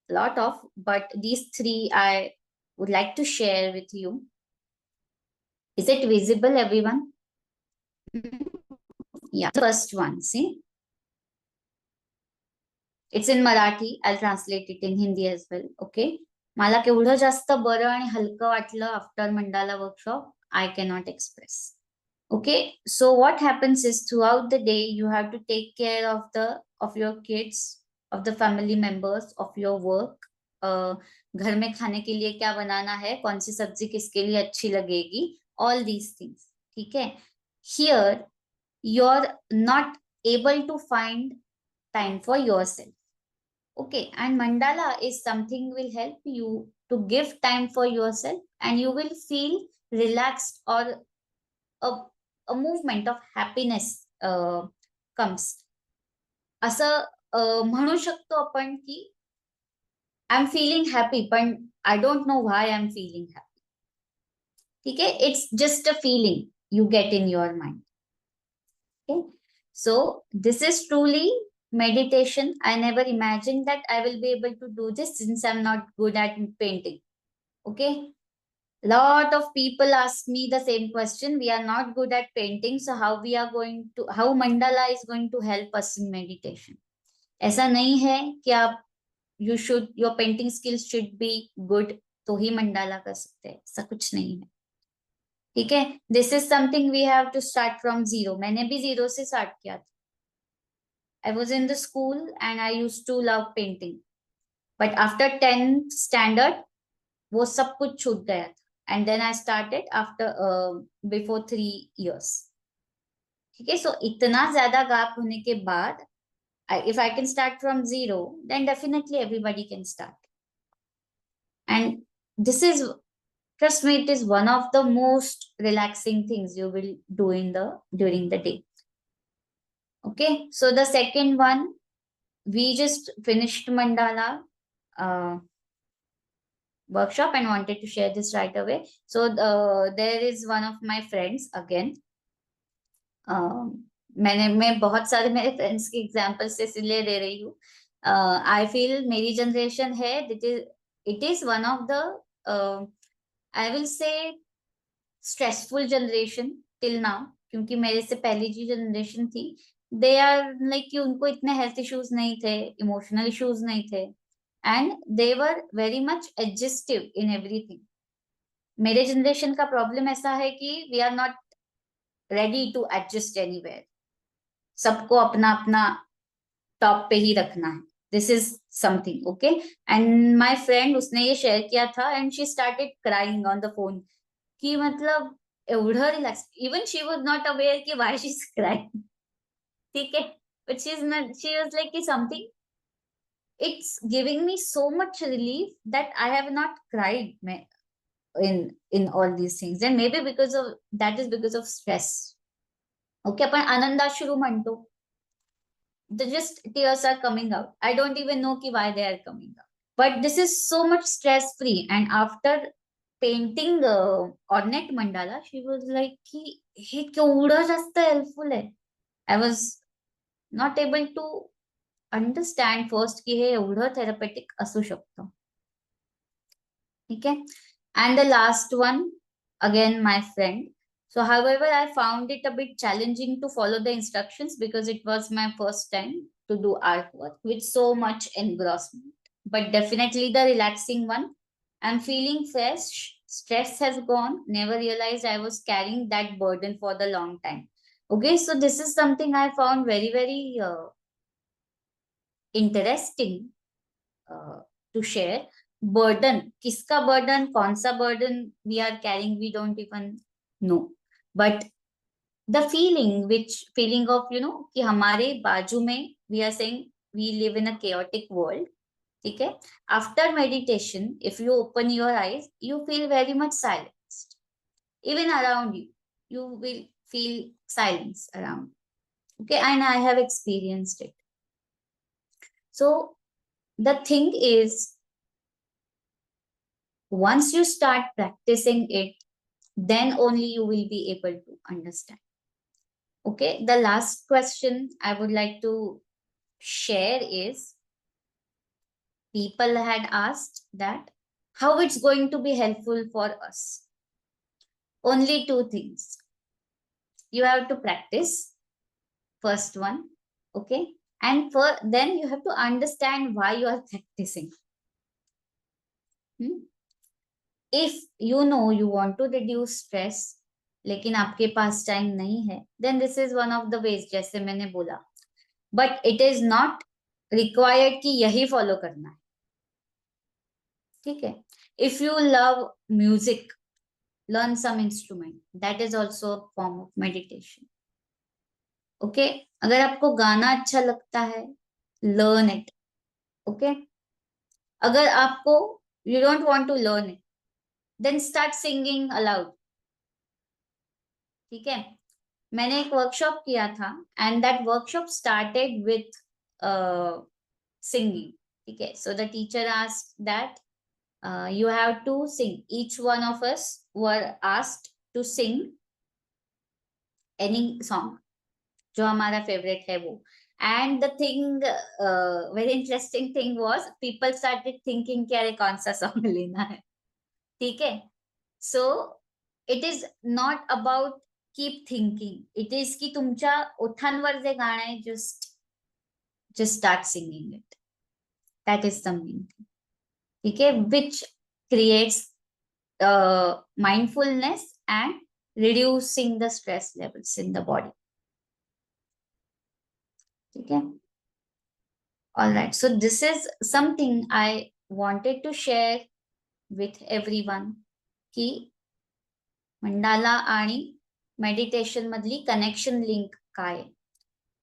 lot of, but these 3 I would like to share with you. Is it visible, everyone? Yeah, the first one, see? It's in Marathi. I'll translate it in Hindi as well, okay? मला केवढं जास्त बरं आणि हलकं वाटलं after mandala workshop, I cannot express. Okay, so what happens is throughout the day you have to take care of your kids, of the family members, of your work. घर में खाने के लिए क्या बनाना है, कौन सी सब्जी किसके लिए अच्छी लगेगी, all these things. ठीक है, here you're not able to find time for yourself. Okay, and mandala is something will help you to give time for yourself and you will feel relaxed, or a movement of happiness comes. असं म्हणू शकतो आपण की आय am feeling happy, पण I don't know why I am feeling happy. ठीक है, it's just a feeling you get in your mind. Okay, so this is truly meditation. I never imagined that I will be able to do this since I'm not good at painting. Okay, lot of people ask me the same question. We are not good at painting, so how mandala is going to help us in meditation? ऐसा नहीं है कि आप your painting skills should be good तो ही mandala कर सकते हैं, ऐसा कुछ नहीं है. ठीक है, this is something we have to start from zero. मैंने भी जीरो से स्टार्ट किया था. I was in the school and I use to love painting, but after 10th standard वो सब कुछ छूट गया था and then I started after before 3 years. ठीक है, सो इतना ज्यादा गैप होने के बाद if I can start from zero, then definitely everybody can start. And this is, trust me, it is one of the most relaxing things you will do during the day. Okay, so the second one, we just finished mandala workshop and wanted to share this right away. So there is one of my friends again. मैं बहुत सारे मेरे friends के example से इसलिए दे रही हूँ. I feel मेरी जनरेशन है, it is one of the I will say stressful generation till now, क्योंकि मेरे से पहली जो जनरेशन थी दे आर लाइक कि उनको इतने हेल्थ इश्यूज नहीं थे, इमोशनल इश्यूज नहीं थे, and they were very much adjustive in everything. मेरे जनरेशन का प्रॉब्लम ऐसा है कि we are not ready to adjust anywhere. सबको अपना अपना टॉप पे ही रखना है. This is something okay. And my friend, उसने ये शेयर किया था and she started crying on the phone कि मतलब एवढं relax. Even she was not aware की वाय शी इज क्राइंग. ठीक है. But she is not, she was like की something, it's giving me so much relief that I have not cried in all these things. And maybe because of that is because of stress. Okay, आपण आनंदाश्रू म्हणतो. The just tears are coming out. I don't even know ki why they are coming out. But this is so much stress free. And after painting Ornate Mandala, she was like, ki, हे केवढं जास्त helpful आहे. I was not able to understand first की हे एवढं therapeutic असू शकतं. ठीक है. And the last one, again, my friend. So, however, I found it a bit challenging to follow the instructions because it was my first time to do artwork with so much engrossment. But definitely the relaxing one. I'm feeling fresh. Stress has gone. Never realized I was carrying that burden for the long time. Okay, so this is something I found very, very interesting to share. Burden, किसका burden, कौन सा burden we are carrying, we don't even know. But the feeling, which feeling of कि हमारे बाजू में, we are saying we live in a chaotic world. ठीक है. After meditation, if you open your eyes, you feel very much silenced. Even around you, you will feel silence around. Okay, and I have experienced it. So the thing is, once you start practicing it, then only you will be able to understand. Okay, the last question I would like to share is, people had asked that how it's going to be helpful for us. Only two things. You have to practice, first one, okay? And then you have to understand why you are practicing. If you know you want to reduce stress, लेकिन आपके पास time नहीं है, then this is one of the ways, जैसे मैंने बोला. But it is not required कि यही follow करना है. ठीक है. If you love music, learn some instrument. That is also a form of meditation. Okay. अगर आपको गाना अच्छा लगता है, learn it. Okay. अगर आपको you don't want to learn it, then start singing aloud. ठीक है. मैंने एक वर्कशॉप किया था and that workshop started with singing. ठीक है. So the teacher asked that you have to sing. Each one of us were asked to sing any song जो हमारा फेवरेट है वो. And the thing, very interesting thing was, people started thinking कि अरे कौन सा सॉन्ग लेना है. ठीक है. So it is not about keep thinking. It is की तुमच्या ओठांवर जे गाणं आहे, just start singing it. That is the main thing. ठीक है. Which creates mindfulness and reducing the stress levels in the body. ठीक है. All right. So this is something I wanted to share with everyone की मंडाला आणि meditation मधली connection link काय.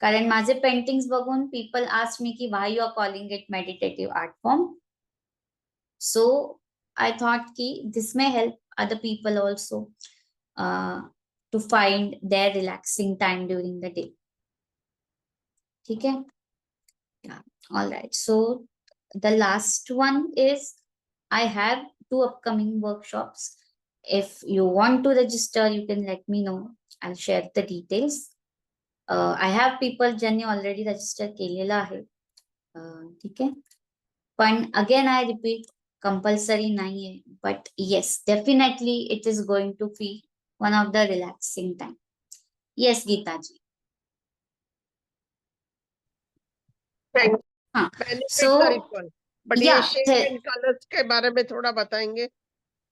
कारण माझे पेंटिंग्स बघून पीपल आस्क मी की why you are calling it meditative art form. So I thought की this may help other people also to find their relaxing time during the day. ठीक है. All right. So the last one is, I have 2 upcoming workshops. If you want to register, you can let me know. I'll share the details. I have people ज्यांनी already register केलेला आहे. ठीक आहे. पण again I repeat, compulsory नाही आहे. But yes, definitely it is going to be one of the relaxing time. Yes, Geeta ji. हाँ, benefits are so equal, but ये yeah, शेप एंड कलर्स के बारे में थोड़ा बताएंगे?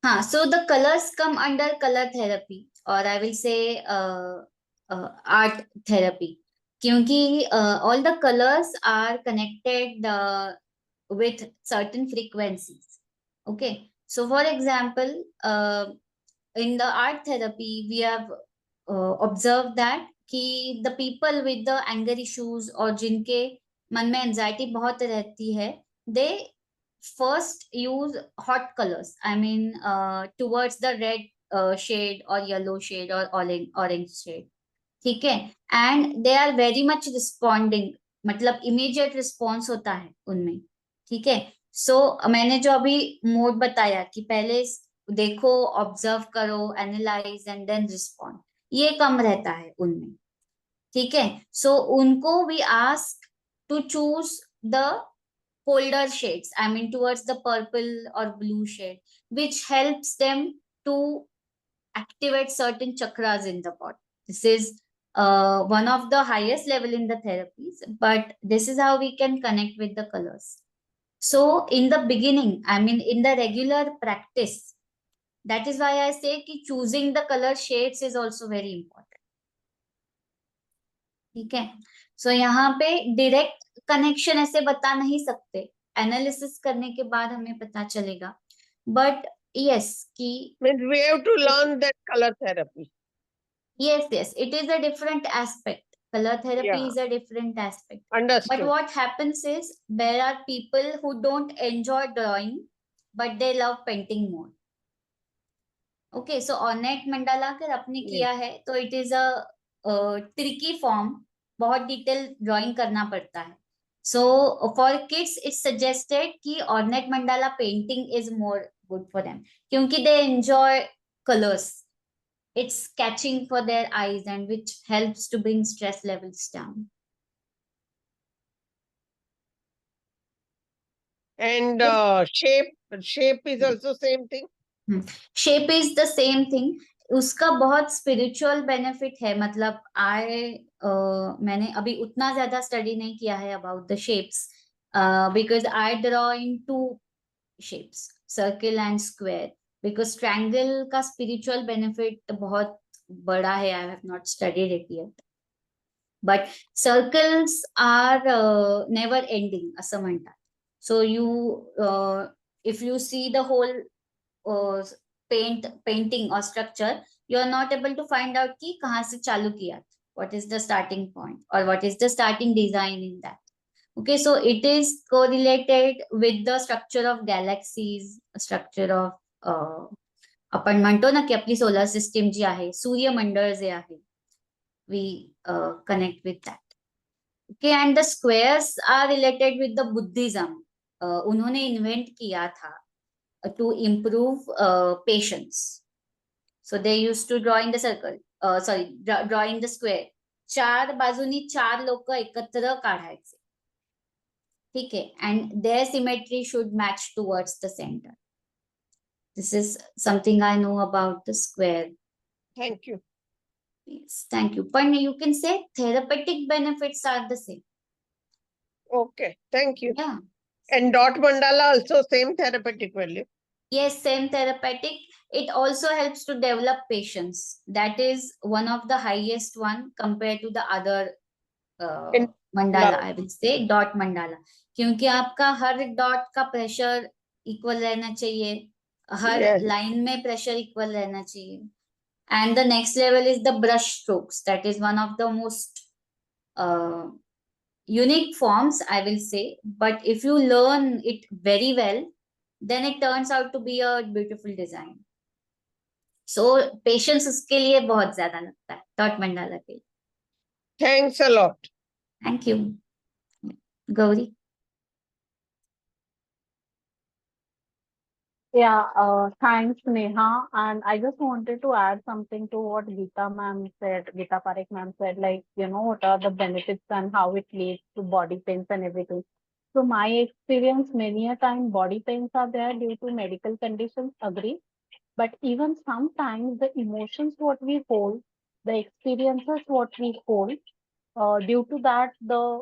हाँ, so the colors come under color therapy or I will say art therapy क्योंकि all the colors are connected with certain frequencies. Okay, so for example, in the art therapy, we have observed that कि the people with the anger issues और जिनके मन में anxiety बहुत रहती है, they first use hot colors. I mean, towards the red shade or yellow shade or orange shade. ठीक है, and they are very much responding, मतलब इमीडिएट रिस्पॉन्स होता है उनमें. ठीक है, सो मैंने जो अभी मोड बताया कि पहले देखो, ऑब्जर्व करो, एनालाइज एंड देन रिस्पॉन्ड, ये कम रहता है उनमें. ठीक है, सो उनको we ask to choose the colder shades, I mean towards the purple or blue shade, which helps them to activate certain chakras in the body. This is one of the highest level in the therapies, but this is how we can connect with the colors. So in the beginning, I mean in the regular practice, that is why I say कि choosing the color shades is also very important. ठीक है, सो यहाँ पे direct connection ऐसे बता नहीं सकते, analysis करने के बाद हमें पता चलेगा, बट यस कि Means we have to learn that color therapy. yes, it is a different aspect. Color therapy Yeah, is a different aspect. But understood. what happens is there are people who don't enjoy drawing, but they love painting more. Okay, so ornate mandala अगर आपने Yes. किया है तो it is a tricky form, बहुत detail drawing करना पड़ता है. So for kids it's suggested कि ornate mandala painting is more good for them क्योंकि they enjoy colours. It's catching for their eyes and which helps to bring stress levels down. And shape is also same thing. Shape is the same thing. उसका बहुत spiritual benefit है, मतलब मैंने अभी उतना ज्यादा study नहीं किया है about the shapes, because I draw in two shapes, circle and square, because triangle का स्पिरिचुअल बेनिफिट बहुत बड़ा है. I have not studied it yet, but circles are never ending असं म्हणतात. So you if you see the whole painting or structure, you are not able to find out कि कहाँ से चालू किया, what is the starting point or what is the starting design in that. Okay, so it is correlated with the structure of galaxies, structure of आपण म्हणतो ना की आपली सोलर सिस्टीम जी आहे, सूर्यमंडळ जे आहे, we connect with that. Okay, and the squares are related with the Buddhism. उन्होंने invent किया था to improve patience. So they used to draw in the circle, draw in the square. चार बाजूनी चार लोक एकत्र काढायचे. ठीक है, and their symmetry should match towards the center. This is something I know about the square. Thank you. Yes, thank you. But you can say therapeutic benefits are the same. Okay, thank you. Yeah. And dot mandala also same therapeutic value. Yes, same therapeutic. It also helps to develop patience. That is one of the highest one compared to the other In mandala, I will say dot mandala, क्योंकि आपका हर dot का pressure equal रहना चाहिए, हर Yes. Line में pressure equal रहना चाहिए. And the next level is the brush strokes, that is one of the most unique forms, I will say, but if you learn it very well, then it turns out to be a beautiful design. So patience उसके लिए बहुत ज्यादा लगता है dot mandala के लिए. Thanks a lot. Thank you. Gauri. Yeah, thanks, Neha. And I just wanted to add something to what Geeta ma'am said, Geeta Parekh ma'am said, like, what are the benefits and how it leads to body pains and everything. So my experience, many a time body pains are there due to medical conditions, agree. But even sometimes the emotions what we hold, the experiences what we hold, due to that the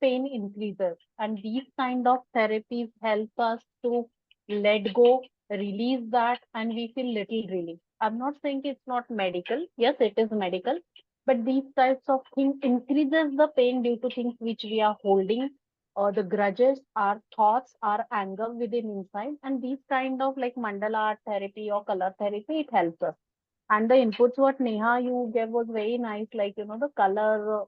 pain increases, and these kind of therapies help us to let go, release that, and we feel little relief. I'm not saying it's not medical. Yes, it is medical, but these types of things increases the pain due to things which we are holding, or the grudges, our thoughts, our anger within inside. And these kind of like mandala art therapy or color therapy, it helps us. And the inputs what Neha you gave was very nice, like the color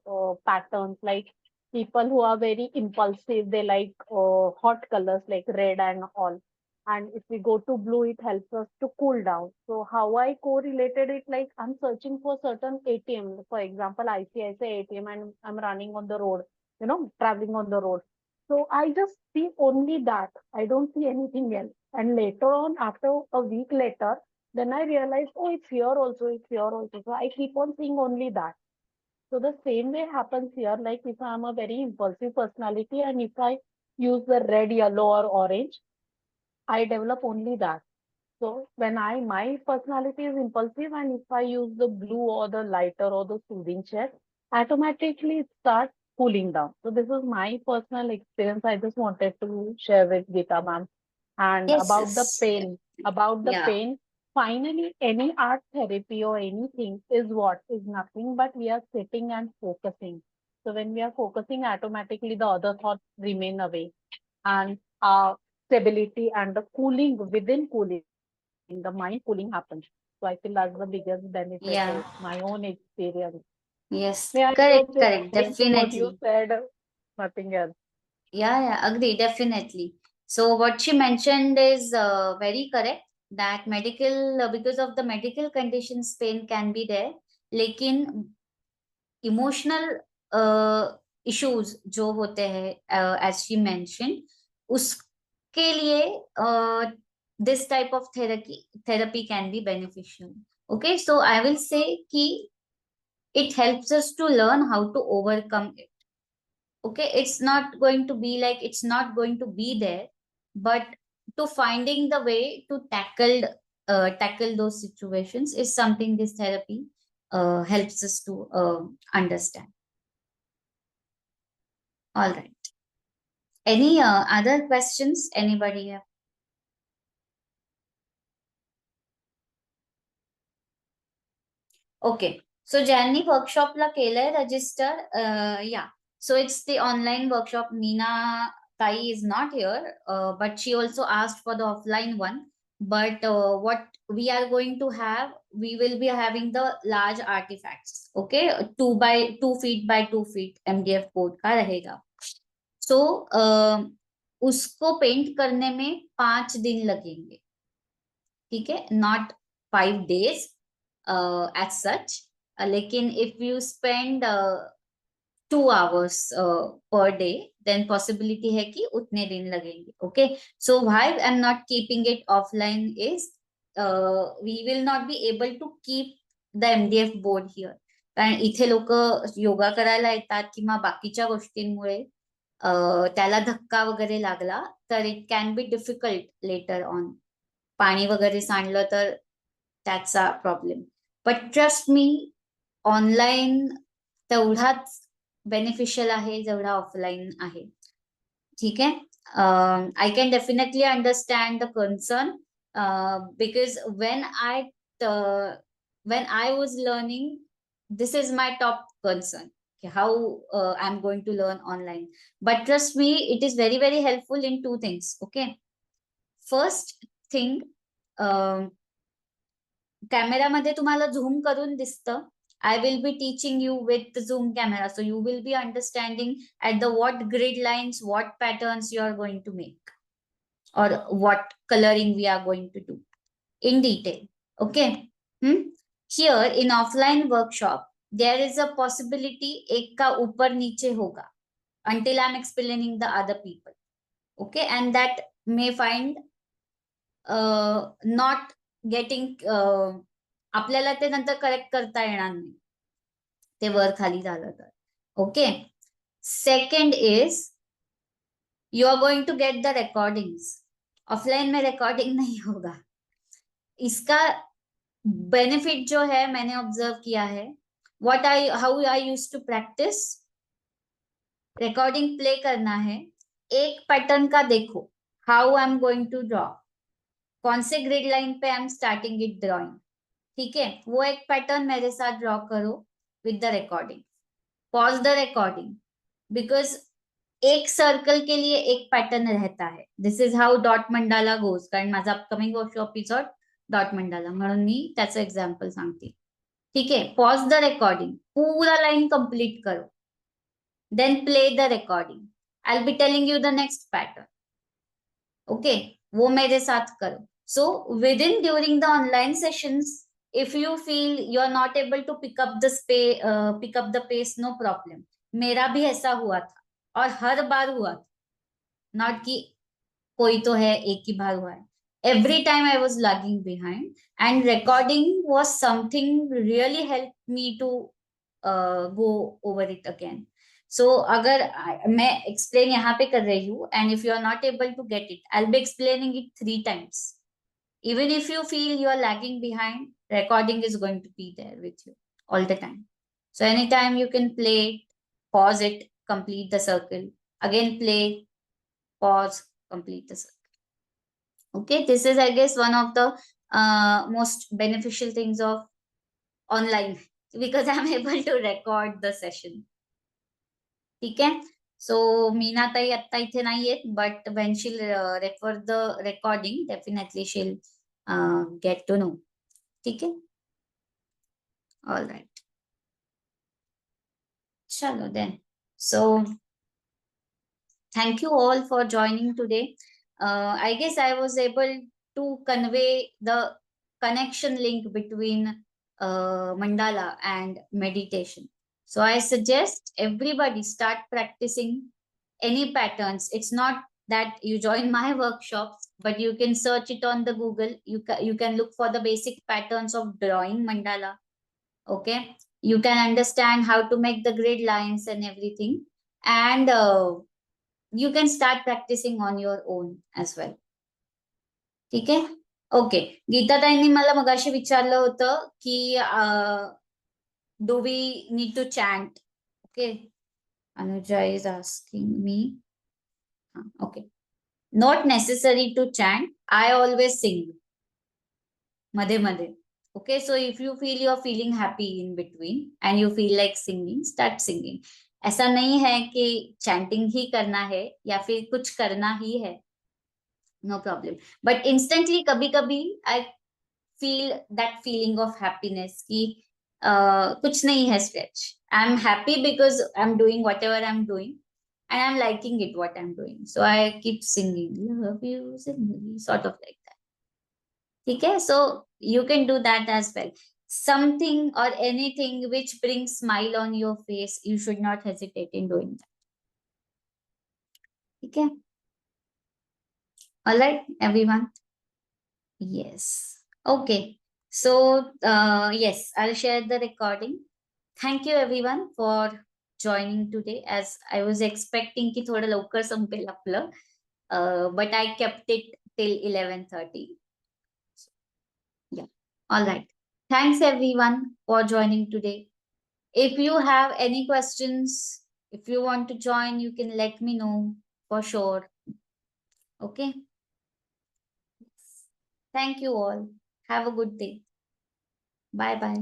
patterns, like people who are very impulsive, they like hot colors like red and all. And if we go to blue, it helps us to cool down. So how I correlated it, like I'm searching for certain ATM, for example, ICICI ATM, and I'm running on the road, traveling on the road. So I just see only that. I don't see anything else. And later on, after a week later, then I realized, oh, it's here also, it's here also. So I keep on seeing only that. So the same way happens here, like if I'm a very impulsive personality and if I use the red, yellow, or orange, I develop only that. So when my personality is impulsive, and if I use the blue or the lighter or the soothing shade, automatically it starts cooling down. So this is my personal experience. I just wanted to share with Geeta ma'am. And Yes, yes. about the Yeah, pain, finally, any art therapy or anything is what is nothing but we are sitting and focusing. So when we are focusing, automatically the other thoughts remain away, and stability and the cooling within cooling, the mind cooling happens. So I feel that's the biggest benefit is yeah, my own experience. yes. May I Correct, just correct. add into what you Definitely. said? Nothing else. Yeah, yeah, agree, definitely. So what she mentioned is very correct that medical, because of the medical conditions, pain can be there. लेकिन emotional issues जो होते हैं as she mention उसके लिए this type of therapy can be beneficial okay so I will say कि it helps us to learn how to overcome it. Okay, it's not going to be like it's not going to be there, but to finding the way to tackle those situations is something this therapy helps us to understand. All right. Any other questions? Anybody have? Okay. So Janni workshop la केलंय register. Yeah. So it's the online workshop. Meena Tai is not here, but she also asked for the offline one. But what we are going to have, we will be having the large artifacts. Okay, 2 by 2 feet by 2 feet MDF board का रहेगा. So उसको paint करने में 5 दिन लगेंगे. ठीक है, not 5 days as such, लेकिन if you spend 2 hours per day, then possibility है कि उतने दिन लगेंगे. Okay, so why I'm not keeping it offline is we will not be able to keep the MDF board here. कारण इथे लोक योगा करायला येतात किंवा बाकीच्या गोष्टींमुळे त्याला धक्का वगैरे लागला तर it can be difficult later on. पाणी वगैरे सांडलं तर त्याचा problem. But trust me, online तेवढाच बेनिफिशियल आहे जेवढा ऑफलाईन आहे. ठीक आहे. I can definitely understand the concern because when I was learning, this is my top concern. How I'm going to learn online. But trust me, it is very, very helpful in two things. Okay. First thing, कॅमेरामध्ये तुम्हाला झूम करून दिसतं. I will be teaching you with the Zoom camera. So you will be understanding at the what grid lines, what patterns you are going to make, or what coloring we are going to do in detail. Okay. Hmm? Here in offline workshop, there is a possibility एक का ऊपर नीचे होगा until I'm explaining the other people. Okay. And that may find not getting आपल्याला ते नंतर correct करता येणार नाही ते वर खाली झालं तर. Okay. Second is you are going to get the recordings. Offline में रिकॉर्डिंग नहीं होगा. इसका बेनिफिट जो है मैंने ऑब्जर्व किया है, what I how I used to practise recording play करना है, एक पैटर्न का देखो, how I am going to draw, कौन से ग्रिड लाइन पे I am starting it drawing, ठीक है, वो एक पैटर्न मेरे साथ ड्रॉ करो with the recording, pause the recording, because एक सर्कल के लिए एक पैटर्न रहता है. This is how dot mandala goes, कारण माझा अपकमिंग एपिसोड डॉट मंडाला, म्हणून मी त्याचं एक्झाम्पल सांगते. ठीक आहे, पॉज द रेकॉर्डिंग, पूरा लाइन कंप्लीट करो, then play the recording, I will be telling you the next pattern. Okay, वो मेरे साथ करो. So within during the online sessions, if you feel you are not able to pick up the pace, no problem. मेरा भी ऐसा हुआ था और हर बार हुआ था, नॉट कि कोई तो है एक ही बार हुआ है. Every time I was lagging behind, and recording was something really help me to go over it again. So अगर मैं एक्सप्लेन यहाँ पे कर रही हूँ, and if you are not able to get it, I will be explaining it 3 times. Even if you feel you are lagging behind, recording is going to be there with you all the time. So anytime you can play it, pause it, complete the circle, again play, pause, complete the circle. Okay, this is, I guess, one of the most beneficial things of online, because I'm able to record the session. ठीक है. सो मीना ताई आत्ता इथे नाहीये, but when she'll refer the recording, definitely she'll get to know. ठीक है, all right, चलो then. So thank you all for joining today. I guess I was able to convey the connection link between mandala and meditation. So I suggest everybody start practicing any patterns. It's not that you join my workshops, but you can search it on the Google. You can look for the basic patterns of drawing mandala. Okay, you can understand how to make the grid lines and everything, and you can start practicing on your own as well. ठीक आहे. Okay, गीताताईंनी मला मगाशी विचारलं होतं की do we need to chant. Okay, Anuja is asking me. Okay, not necessary to chant, I always sing मध्ये मध्ये. Okay, so if you feel you are feeling happy in between and you feel like singing, start singing. ऐसा नहीं है कि chanting ही करना है या फिर कुछ करना ही है, नो प्रॉब्लम. बट इंस्टेंटली कभी कभी I feel that feeling of happiness कि कुछ नहीं है stretch, I am happy because I am doing what ever I am doing and I'm liking it what I'm doing, so I keep singing love you Zindagi, sort of like that. Okay, so you can do that as well. Something or anything which brings smile on your face, you should not hesitate in doing that. Okay, all right everyone. Yes, okay, so yes, I'll share the recording. Thank you everyone for joining today, as I was expecting ki thoda लवकर संपेल आपलं, but I kept it till 11:30. Yeah, all right. Thanks everyone for joining today. If you have any questions, if you want to join, you can let me know for sure. Okay. Thank you all. Have a good day. Bye bye.